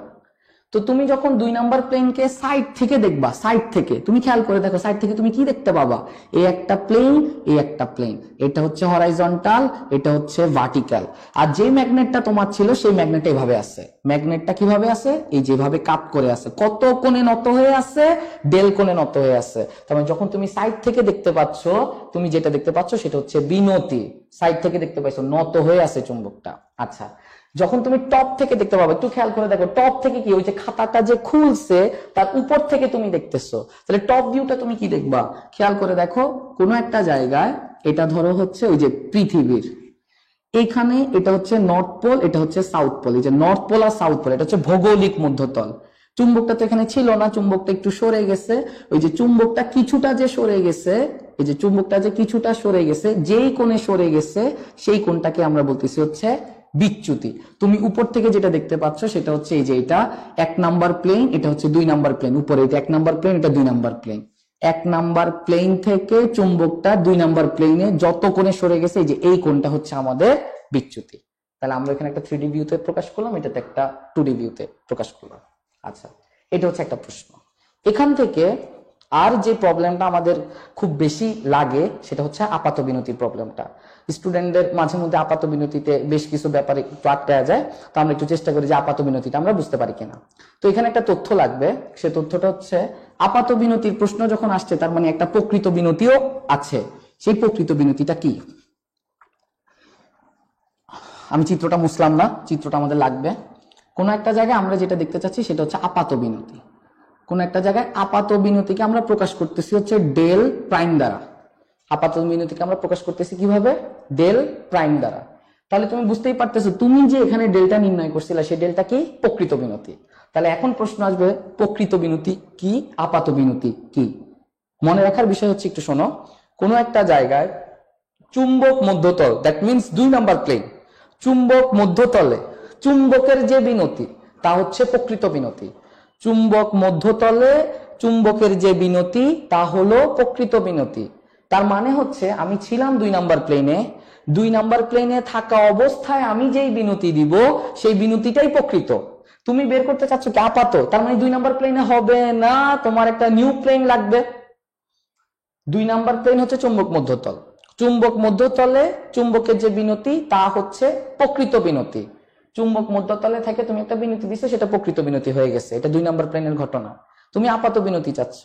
তো তুমি যখন 2 নাম্বার প্লেনকে সাইড থেকে দেখবা, সাইড থেকে তুমি খেয়াল করে দেখো, সাইড থেকে তুমি কি দেখতে পাবা, এই একটা প্লেন, এই একটা প্লেন, এটা হচ্ছে হরাইজন্টাল, এটা হচ্ছে ভার্টিক্যাল। আর যে ম্যাগনেটটা তোমার ছিল সেই ম্যাগনেটটা এভাবে আছে, ম্যাগনেটটা কিভাবে আছে, এই যেভাবে কাট করে আছে, কত কোণে নত হয়ে আছে, ডেল কোণে নত হয়ে আছে। তার মানে যখন তুমি সাইড থেকে দেখতে পাচ্ছ, তুমি যেটা দেখতে পাচ্ছ সেটা হচ্ছে বিনতি, সাইড থেকে দেখতে পাইছো নত হয়ে আছে চুম্বকটা। আচ্ছা, যখন তুমি টপ থেকে দেখতে পাবে, একটু খেয়াল করে দেখো, টপ থেকে কি, ওই যে খাতাটা যে খুলছে তার উপর থেকে তুমি দেখতেছো, তাহলে টপ ভিউটা তুমি কি দেখবা, খেয়াল করে দেখো, কোনো একটা জায়গায়, এটা ধরো হচ্ছে ওই যে পৃথিবীর এখানে, এটা হচ্ছে নর্থ পোল, এটা হচ্ছে সাউথ পোল, এই যে নর্থ পোল আর সাউথ পোল, এটা হচ্ছে ভৌগোলিক মধ্যতল। চুম্বকটা তো এখানে ছিল না, চুম্বকটা একটু সরে গেছে, ওই যে চুম্বকটা কিছুটা যে সরে গেছে, এই যে চুম্বকটা যে কিছুটা সরে গেছে, যেই কোণে সরে গেছে সেই কোণটাকে আমরা বলতেছি হচ্ছে বিচ্যুতি। তুমি উপর থেকে যেটা দেখতে পাচ্ছ সেটা হচ্ছে এই যে এটা 1 নাম্বার প্লেন, এটা হচ্ছে 2 নাম্বার প্লেন, উপরে এটা 1 নাম্বার প্লেন, এটা 2 নাম্বার প্লেন। 1 নাম্বার প্লেন থেকে চুম্বকটা 2 নাম্বার প্লেনে যত কোণে সরে গেছে, এই যে এই কোণটা হচ্ছে আমাদের বিচ্যুতি। তাহলে আমরা এখানে একটা 3D ভিউতে প্রকাশ করলাম, এটাতে একটা 2D ভিউতে প্রকাশ করলাম। আচ্ছা, এটা হচ্ছে একটা প্রশ্ন। এখান থেকে আর যে প্রবলেমটা আমাদের খুব বেশি লাগে সেটা হচ্ছে আপাত বিনতির প্রবলেমটা। স্টুডেন্টদের মাঝে মধ্যে আপাত বিনতিতে বেশ কিছু ব্যাপারে একটু আটকে যায়, তো আমরা একটু চেষ্টা করি যে আপাত বিনতিটা আমরা বুঝতে পারি কিনা। তো এখানে একটা তথ্য লাগবে, সে তথ্যটা হচ্ছে আপাত বিনতির প্রশ্ন যখন আসছে তার মানে একটা প্রকৃত বিনতিও আছে। সেই প্রকৃত বিনতিটা কি, আমি চিত্রটা মুছলাম না, চিত্রটা আমাদের লাগবে। কোন একটা জায়গায় আমরা যেটা দেখতে চাচ্ছি সেটা হচ্ছে আপাত বিনতি। কোন একটা জায়গায় আপাত বিনতিকে আমরা প্রকাশ করতেছি হচ্ছে ডেল প্রাইম দ্বারা। আপাত বিনতিকে আমরা প্রকাশ করতেছি কিভাবে, ডেল প্রাইম দ্বারা। তাহলে তুমি বুঝতেই পারতেছো তুমি যে এখানে ডেল্টা নির্ণয় করছিলে সেই ডেল্টা কি? প্রকৃত বিনতি। তাহলে এখন প্রশ্ন আসবে প্রকৃত বিনতি কি, আপাত বিনতি কি? মনে রাখার বিষয় হচ্ছে, একটু শোনো, কোনো একটা জায়গায় চুম্বক মধ্যতল, দ্যাট মিনস 2 নাম্বার প্লেন, চুম্বক মধ্যতলে চুম্বকের যে বিনতি তা হচ্ছে প্রকৃত বিনতি। চুম্বক মধ্যতলে চুম্বকের যে বিনতি তা হলো প্রকৃত বিনতি। তার মানে হচ্ছে আমি ছিলাম 2 নাম্বার প্লেনে, 2 নাম্বার প্লেনে থাকা অবস্থায় আমি যেই বিনতি দিব সেই বিনতিটাই প্রকৃত। তুমি বের করতে চাচ্ছ কি আপাত, তার মানে 2 নাম্বার প্লেনে হবে না, তোমার একটা নিউ প্লেন লাগবে। 2 নাম্বার প্লেন হচ্ছে চুম্বক মধ্যতল, চুম্বক মধ্যতলে চুম্বকের যে বিনতি তা হচ্ছে প্রকৃত বিনতি। চুম্বক মধ্যতলে থেকে তুমি একটা বিনতি দিছো, সেটা প্রকৃত বিনতি হয়ে গেছে, এটা 2 নাম্বার প্লেনের ঘটনা। তুমি আপাত বিনতি চাচ্ছ,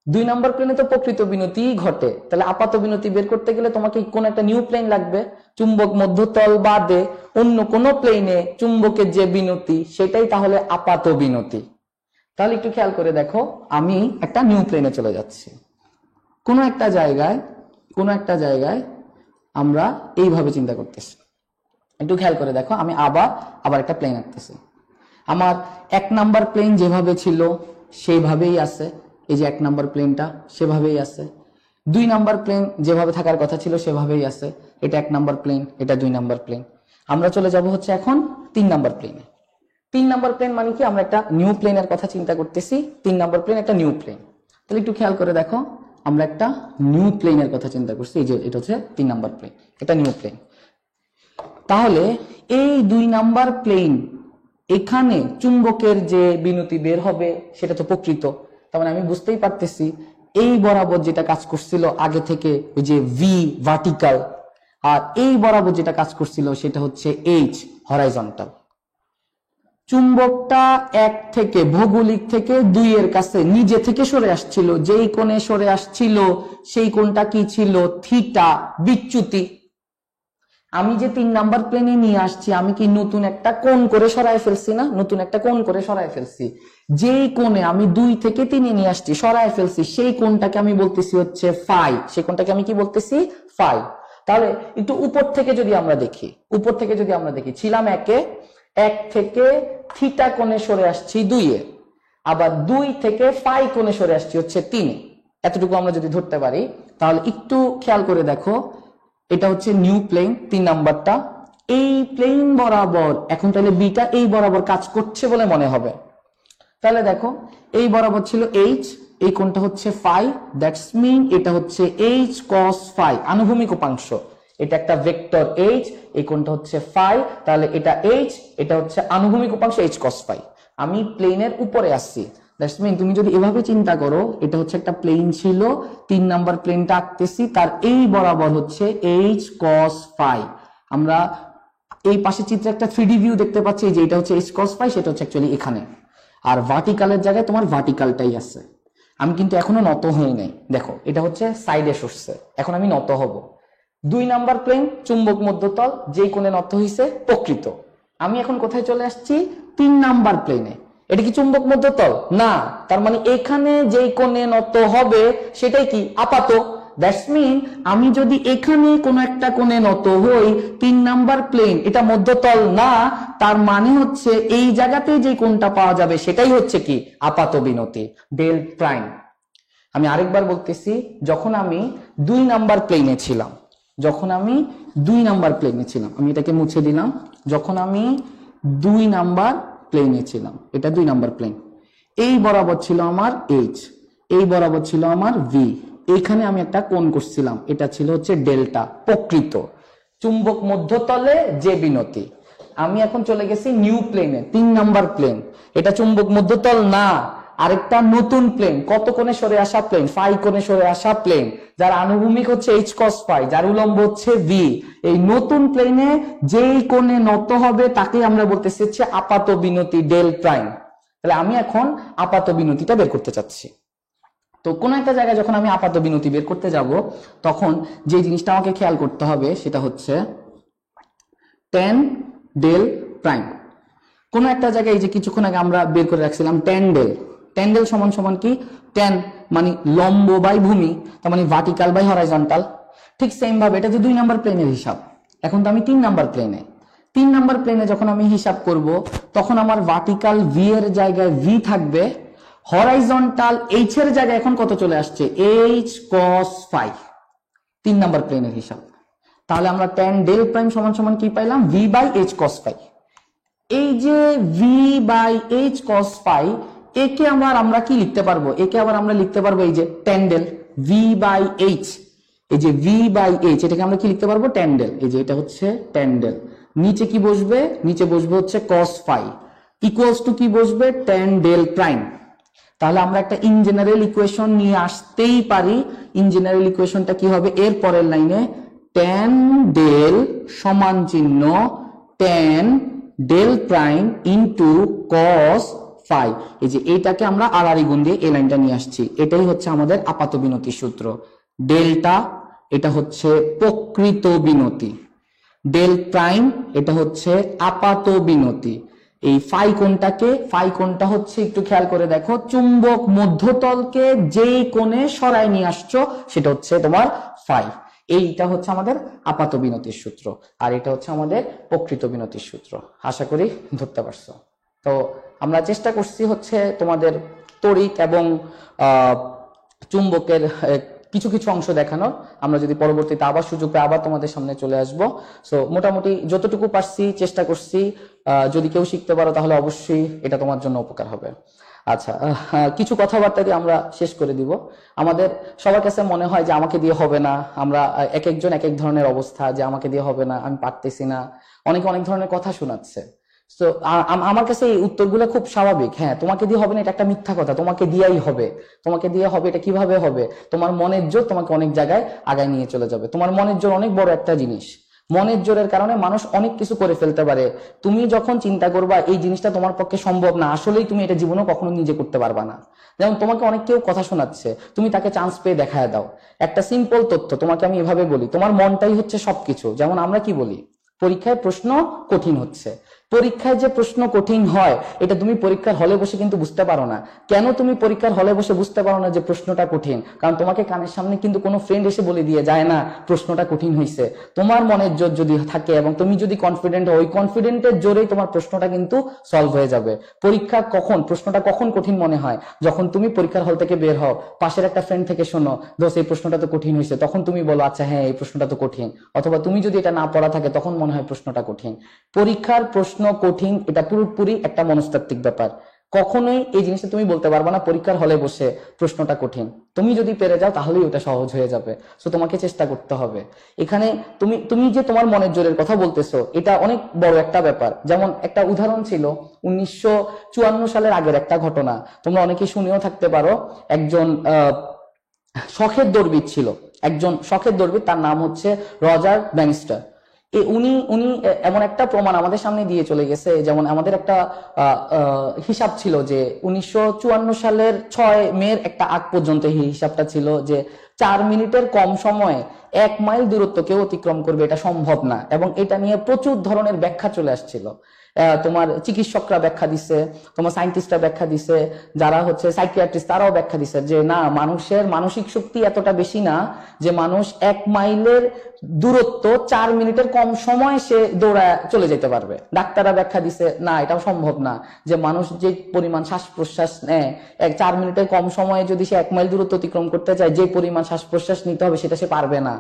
2 নাম্বার প্লেনে তো প্রকৃত বিনতি ঘটে, তাহলে আপাত বিনতি বের করতে গেলে তোমাকে কোন একটা নিউ প্লেন লাগবে। চুম্বক মধ্যতল বাদে অন্য কোন প্লেনে চুম্বকের যে বিনতি সেটাই তাহলে আপাত বিনতি। তাহলে একটু খেয়াল করে দেখো, আমি একটা নিউ প্লেনে চলে যাচ্ছি, কোনো একটা জায়গায় আমরা এইভাবে চিন্তা করতেছি। একটু খেয়াল করে দেখো, আমি আবার একটা প্লেন আঁকতেছি। আমার 1 নাম্বার প্লেন যেভাবে ছিল সেইভাবেই আছে, এই যে 1 নাম্বার প্লেনটা সেভাবেই আছে। 2 নাম্বার প্লেন যেভাবে থাকার কথা ছিল সেভাবেই আছে, এটা 1 নাম্বার প্লেন, এটা 2 নাম্বার প্লেন। আমরা চলে যাব হচ্ছে এখন 3 নাম্বার প্লেনে। 3 নাম্বার প্লেন মানে কি, আমরা একটা নিউ প্লেনের কথা চিন্তা করতেছি, 3 নাম্বার প্লেন একটা নিউ প্লেন। তাহলে একটু খেয়াল করে দেখো, আমরা একটা নিউ প্লেনের কথা চিন্তা করছি, এই যে এটা হচ্ছে 3 নাম্বার প্লেন, এটা নিউ প্লেন। তাহলে এই 2 নাম্বার প্লেন, এখানে চুম্বকের যে বিনতি বের হবে সেটা তো প্রকৃত। তার মানে আমি বুঝতেই পারতেছি এই বরাবর যেটা কাজ করছিল আগে থেকে ওই যে ভি ভার্টিক্যাল, আর এই বরাবর যেটা কাজ করছিল সেটা হচ্ছে এইচ হরাইজন্টাল। চুম্বকটা 1 থেকে ভৌগোলিক থেকে 2 এর কাছে নিজে থেকে সরে আসছিল, যেই কোণে সরে আসছিল সেই কোণটা কি ছিল? থিটা, বিচ্যুতি। আমি যে 3 নাম্বার প্লেনে নিয়ে আসছি, আমি কি নতুন একটা কোণ করে সরায় ফেলছি না? নতুন একটা কোণ করে সরায় ফেলছি। যেই কোণে আমি 2 থেকে 3 এ নিয়ে আসছি, সরায় ফেলছি, সেই কোণটাকে আমি বলতেছি হচ্ছে ফাই। সেই কোণটাকে আমি কি বলতেছি? ফাই। তাহলে একটু উপর থেকে যদি আমরা দেখি, ছিলাম 1 থেকে থিটা কোণে সরে আসছি 2 এ, আবার 2 থেকে ফাই কোণে সরে আসছি হচ্ছে 3 এ। এতটুকু আমরা যদি ধরতে পারি, তাহলে একটু খেয়াল করে দেখো, এটা হচ্ছে নিউ প্লেন 3 নাম্বারটা, এই প্লেন বরাবর এখন তাহলে বিটা এই বরাবর কাজ করছে বলে মনে হবে। তাহলে দেখো, এই বরাবর ছিল এইচ, এই কোণটা হচ্ছে ফাই, দ্যাটস মিন এটা হচ্ছে এইচ কস ফাই, আনুভূমিক উপাংশ। এটা একটা ভেক্টর এইচ, এই কোণটা হচ্ছে ফাই, তাহলে এটা এইচ, এটা হচ্ছে আনুভূমিক উপাংশ এইচ কস ফাই। আমি প্লেনের উপরে আসছি, দ্যাটস মিন তুমি যদি এভাবে চিন্তা করো, এটা হচ্ছে একটা প্লেন ছিল, 3 নাম্বার প্লেনটা আঁকতেছি, তার এই বরাবর হচ্ছে এইচ কস ফাই। আমরা এই পাশে চিত্রে একটা 3D ভিউ দেখতে পাচ্ছি, যে এটা হচ্ছে এইচ কস ফাই, সেটা হচ্ছে অ্যাকচুয়ালি এখানে। আর ভার্টিক্যালের জায়গায় তোমার ভার্টিক্যালটাই আছে। আমি কিন্তু এখনো নত হই নাই, দেখো এটা হচ্ছে সাইডে সরছে, এখন আমি নত হব। 2 নাম্বার প্লেন চুম্বক মধ্যতল, যেই কোণে নত হইছে প্রকৃত। আমি এখন কোথায় চলে আসছি? 3 নাম্বার প্লেনে। এটা কি চুম্বক মধ্যতল? না। তার মানে এখানে যেই কোণে নত হবে সেটাই কি? আপাত। দ্যাটস মিন আমি যদি এখানে কোন একটা কোণে নত হই, 3 নাম্বার প্লেন এটা মধ্যতল না, তার মানে হচ্ছে এই জায়গাতে যে কোণটা পাওয়া যাবে সেটাই হচ্ছে কি? আপাত বিনতি, ডেল প্রাইম। আমি আরেকবার বলতেছি, যখন আমি 2 নাম্বার প্লেনে ছিলাম, আমি এটাকে মুছে দিলাম, যখন আমি 2 নাম্বার প্লেনে ছিলাম, এটা 2 নাম্বার প্লেন, এই বরাবর ছিল আমার এইচ, এই বরাবর ছিল আমার ভি, এইখানে আমি একটা কোণ করছিলাম, এটা ছিল হচ্ছে ডেল্টা, প্রকৃত। চুম্বক মধ্যতলে যে বিনতি। আমি এখন চলে গেছি নিউ প্লেনে, 3 নাম্বার প্লেন, এটা চুম্বক মধ্যতল না, আরেকটা নতুন প্লেন, কত কোণে সরে আসা প্লেন? ফাই কোণে সরে আসা প্লেন, যার আনুভূমিক হচ্ছে এইচ কস ফাই, যার উলম্ব হচ্ছে ভি। এই নতুন প্লেনে যেই কোণে নত হবে তাকে আমরা বলতেছি হচ্ছে আপাত বিনতি, ডেল প্রাইম। তাহলে আমি এখন আপাত বিনতিটা বের করতে চাচ্ছি। তো কোন একটা জায়গায় যখন আমি আপাত বিনতি বের করতে যাব, তখন যে জিনিসটা আমাকে খেয়াল করতে হবে সেটা হচ্ছে tan ডেল প্রাইম। কোন একটা জায়গায়, এই যে কিছুক্ষণ আগে আমরা বের করে রাখছিলাম tan ডেল সমান সমান কি? tan মানে লম্ব বাই ভূমি, তার মানে ভার্টিক্যাল বাই হরাইজন্টাল। ঠিক সেম ভাবে এটা যে 2 নাম্বার প্লেনের হিসাব, এখন তো আমি 3 নাম্বার প্লেনে, 3 নাম্বার প্লেনে যখন আমি হিসাব করব তখন আমার ভার্টিক্যাল ভি এর জায়গায় ভি থাকবে, হরাইজন্টাল এইচ এর জায়গায় এখন কত চলে আসছে, এইচ কস ফাই, 3 নাম্বার প্লেনের হিসাব। তাহলে আমরা ট্যান ডেল প্রাইম সমান সমান কি পাইলাম, V by H cos phi. এই যে V by H cos phi, একে আমরা কি লিখতে পারবো, একে আবার আমরা লিখতে পারবো এই যে tan del V by H, এই যে ভি বাই এইচ এটাকে আমরা কি লিখতে পারবো, ট্যান ডেল, এই যে এটা হচ্ছে ট্যান ডেল, নিচে কি বসবে, নিচে বসবে হচ্ছে কস ফাই ইকুয়ালস টু কি বসবে, ট্যান ডেল প্রাইম। তাহলে আমরা একটা ইন জেনারেল ইকুয়েশন নিয়ে আসতেই পারি। ইন জেনারেল ইকুয়েশনটা কি হবে, এর পরের লাইনে ট্যান ডেল সমান চিহ্ন tan del prime into cos phi, এই যে এইটাকে আমরা আড়াআড়ি গুণ দিয়ে এই লাইনটা নিয়ে আসছি। এটাই হচ্ছে আমাদের আপাত বিনতির সূত্র। ডেল্টা এটা হচ্ছে প্রকৃত বিনতি, ডেল প্রাইম এটা হচ্ছে আপাত বিনতি। এই ফাই কোণটাকে, ফাই কোণটা হচ্ছে একটু খেয়াল করে দেখো, চুম্বক মধ্যতলকে যেই কোণে সরায় নিয়ে আসছো সেটা হচ্ছে তোমার ফাই। এইটা হচ্ছে আমাদের আপাত বিনতির সূত্র, আর এটা হচ্ছে আমাদের প্রকৃত বিনতির সূত্র। আশা করি ধরতে পারছো। তো আমরা চেষ্টা করছি হচ্ছে তোমাদের তড়িৎ এবং চুম্বকের কিছু কিছু অংশ দেখানোর। আমরা যদি পরবর্তীতে আবার সুযোগ পাই আবার তোমাদের সামনে চলে আসব। সো মোটামুটি যতটুকু পারছি চেষ্টা করছি। যদি কেউ শিখতে পারো তাহলে অবশ্যই এটা তোমার জন্য উপকার হবে। আচ্ছা, কিছু কথাবার্তা দিয়ে আমরা শেষ করে দিব। আমাদের সবার কাছে মনে হয় যে আমাকে দিয়ে হবে না, আমরা এক একজন এক এক ধরনের অবস্থা, যে আমাকে দিয়ে হবে না, আমি পারতেছি না, অনেকে অনেক ধরনের কথা শোনাচ্ছে। তো আমার কাছে এই উত্তরগুলো খুব স্বাভাবিক। হ্যাঁ, তোমাকে দিয়ে হবে না এটা একটা মিথ্যা কথা, তোমাকে দিয়েই হবে, তোমাকে দিয়ে হবে, এটা কিভাবে হবে? তোমার মনের জোর তোমাকে অনেক জায়গায় আগায় নিয়ে চলে যাবে। তোমার মনের জোর অনেক বড় একটা জিনিস, মনের জোরের কারণে মানুষ অনেক কিছু করে ফেলতে পারে। তুমি যখন চিন্তা করবা এই জিনিসটা তোমার পক্ষে সম্ভব না, আসলেই তুমি এটা জীবনে কখনো নিজে করতে পারবা না। যেমন তোমাকে অনেক কেউ কথা শোনাচ্ছে, তুমি তাকে চান্স পেয়ে দেখায় দাও। একটা সিম্পল তথ্য তোমাকে আমি এভাবে বলি, তোমার মনটাই হচ্ছে সবকিছু। যেমন আমরা কি বলি, পরীক্ষায় প্রশ্ন কঠিন হচ্ছে, পরীক্ষায় যে প্রশ্ন কঠিন হয় এটা তুমি পরীক্ষার হলে বসে কিন্তু বুঝতে পারো না। কেন তুমি পরীক্ষার হলে বসে বুঝতে পারো না যে প্রশ্নটা কঠিন? কারণ তোমাকে কানের সামনে কিন্তু কোনো ফ্রেন্ড এসে বলে দিয়ে যায় না প্রশ্নটা কঠিন হয়েছে। তোমার মনের জোর যদি থাকে এবং তুমি যদি কনফিডেন্ট হও, ওই কনফিডেন্টের জোরেই তোমার প্রশ্নটা কিন্তু সলভ হয়ে যাবে। পরীক্ষা কখন, প্রশ্নটা কখন কঠিন মনে হয়? যখন তুমি পরীক্ষার হল থেকে বের হও, পাশের একটা ফ্রেন্ড থেকে শোনো, দোস্ত এই প্রশ্নটা তো কঠিন হয়েছে, তখন তুমি বলো আচ্ছা হ্যাঁ এই প্রশ্নটা তো কঠিন। অথবা তুমি যদি এটা না পড়া থাকে তখন মনে হয় প্রশ্নটা কঠিন। পরীক্ষার প্রশ্ন কঠিন এটা পুরোপুরি একটা মনস্তাত্ত্বিক ব্যাপার। কখনোই এই জিনিসটা তুমি বলতে পারবে না পরীক্ষার হলে বসে প্রশ্নটা কঠিন। তুমি যদি পেরে যাও তাহলেই ওটা সহজ হয়ে যাবে। সো তোমাকে চেষ্টা করতে হবে। এখানে তুমি যে তোমার মনের জোরের কথা বলতেছো এটা অনেক বড় একটা ব্যাপার। যেমন একটা উদাহরণ ছিল 1954 সালের আগের একটা ঘটনা, তোমরা অনেকে শুনেও থাকতে পারো। একজন শখের দৌড়বিদ ছিল, একজন শখের দৌড়বিদ, তার নাম হচ্ছে রজার ব্যানিস্টার। উনি উনি এমন একটা প্রমাণ আমাদের সামনে দিয়ে চলে গেছে। যেমন আমাদের একটা হিসাব ছিল যে 1954 সালের 6 মের একটা আগ পর্যন্ত এই হিসাবটা ছিল যে 4 মিনিটের কম সময়ে 1 মাইল দূরত্ব কেউ অতিক্রম করবে এটা সম্ভব না। এবং এটা নিয়ে প্রচুর ধরনের ব্যাখ্যা চলে আসছিল। তোমার চিকিৎসকরা ব্যাখ্যা দিছে, তোমার সায়েন্টিস্টরা ব্যাখ্যা দিছে, যারা হচ্ছে সাইকিয়াট্রিস্ট তারাও ব্যাখ্যা দিছে যে না, মানুষের মানসিক শক্তি এতটা বেশি না যে মানুষ 1 মাইলের দূরত্ব 4 মিনিটের কম সময় সে দৌড়ায় চলে যেতে পারবে। ডাক্তাররা ব্যাখ্যা দিছে না, এটাও সম্ভব না যে মানুষ যে পরিমাণ শ্বাস প্রশ্বাস নেয় 4 মিনিটের কম সময়ে যদি সে 1 মাইল দূরত্ব অতিক্রম করতে চায়, যে পরিমাণ শ্বাস প্রশ্বাস নিতে হবে সেটা সে পারবে না।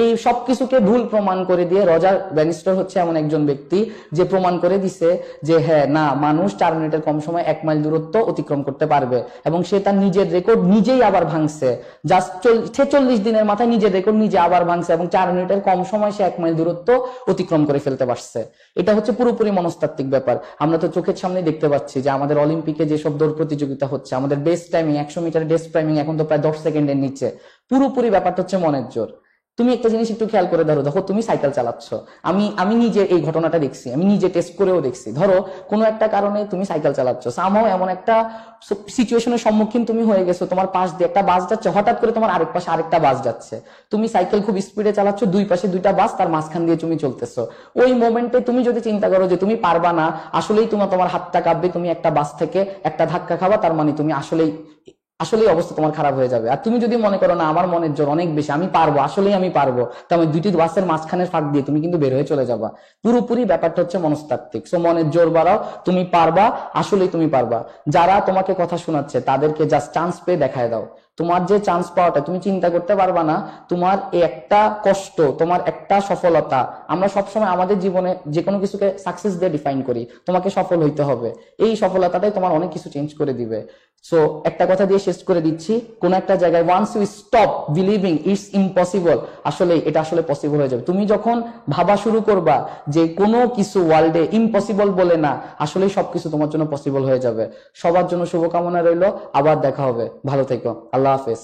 এই সবকিছুকে ভুল প্রমাণ করে দিয়ে রজার ব্যানিস্টার হচ্ছে এমন একজন ব্যক্তি যে প্রমাণ করে দিছে যে হ্যাঁ না, মানুষ 4 মিনিটের কম সময় 1 মাইল দূরত্ব অতিক্রম করতে পারবে। এবং সে তার নিজের রেকর্ড নিজেই আবার ভাঙছে, জাস্ট 46 দিনের মাথায় নিজের রেকর্ড নিজে আবার ভাঙছে এবং 4 মিনিটের কম সময় সে 1 মাইল দূরত্ব অতিক্রম করে ফেলতে পারছে। এটা হচ্ছে পুরোপুরি মনস্তাত্ত্বিক ব্যাপার। আমরা তো চোখের সামনে দেখতে পাচ্ছি যে আমাদের অলিম্পিকে যেসব দৌড় প্রতিযোগিতা হচ্ছে, আমাদের best timing 100 metre best timing এখন তো প্রায় 10 সেকেন্ডের নিচে। পুরোপুরি ব্যাপারটা হচ্ছে মনের জোর। তুমি একটা জিনিস একটু খেয়াল করে ধরো, দেখো তুমি সাইকেল চালাচ্ছ, আমি নিজে এই ঘটনাটা দেখছি, আমি নিজে টেস্ট করেও দেখছি। ধরো কোনো একটা কারণে তুমি সাইকেল চালাচ্ছ, সামহাও এমন একটা সিচুয়েশনের সম্মুখীন তুমি হয়ে গেছো, তোমার পাশ দিয়ে একটা বাস যাচ্ছে, হঠাৎ করে তোমার আরেক পাশে আরেকটা বাস যাচ্ছে, তুমি সাইকেল খুব স্পিডে চালাচ্ছ, দুই পাশে দুইটা বাস, তার মাঝখান দিয়ে তুমি চলতেছো। ওই মোমেন্টে তুমি যদি চিন্তা করো যে তুমি পারবা না, আসলেই তোমার হাতটা কাঁপবে, তুমি একটা বাস থেকে একটা ধাক্কা খাবা, তার মানে তুমি আসলেই আসলেই অবস্থা তোমার খারাপ হয়ে যাবে। আর তুমি যদি মনে করো না আমার মনের জোর অনেক বেশি, আমি পারবো, আসলেই আমি পারবো, তাহলে দুইটি বাসের মাঝখানের ফাঁক দিয়ে তুমি কিন্তু বের হয়ে চলে যাবা। পুরোপুরি ব্যাপারটা হচ্ছে মনস্তাত্ত্বিক। সো মনের জোর বাড়াও, তুমি পারবা, আসলেই তুমি পারবা। যারা তোমাকে কথা শোনাচ্ছে তাদেরকে জাস্ট চান্স পেয়ে দেখায় দাও। তোমার যে চান্স পাওয়াটা তুমি চিন্তা করতে পারবা না, তোমার এই একটা কষ্ট, তোমার একটা সফলতা। আমরা সবসময় আমাদের জীবনে যে কোনো কিছুকে সাকসেস দিয়ে ডিফাইন করি, তোমাকে সফল হইতে হবে, এই সফলতাটাই তোমার অনেক কিছু চেঞ্জ করে দিবে। সো একটা কথা দিয়ে শেষ করে দিচ্ছি, কোন একটা জায়গায় once you stop believing it's impossible, আসলে এটা আসলে পসিবল হয়ে যাবে। তুমি যখন ভাবা শুরু করবা যে কোনো কিছু ওয়ার্ল্ডে ইম্পসিবল বলে না, আসলেই সবকিছু তোমার জন্য পসিবল হয়ে যাবে। সবার জন্য শুভকামনা রইল, আবার দেখা হবে, ভালো থেকো, আল্লাহ হাফেজ।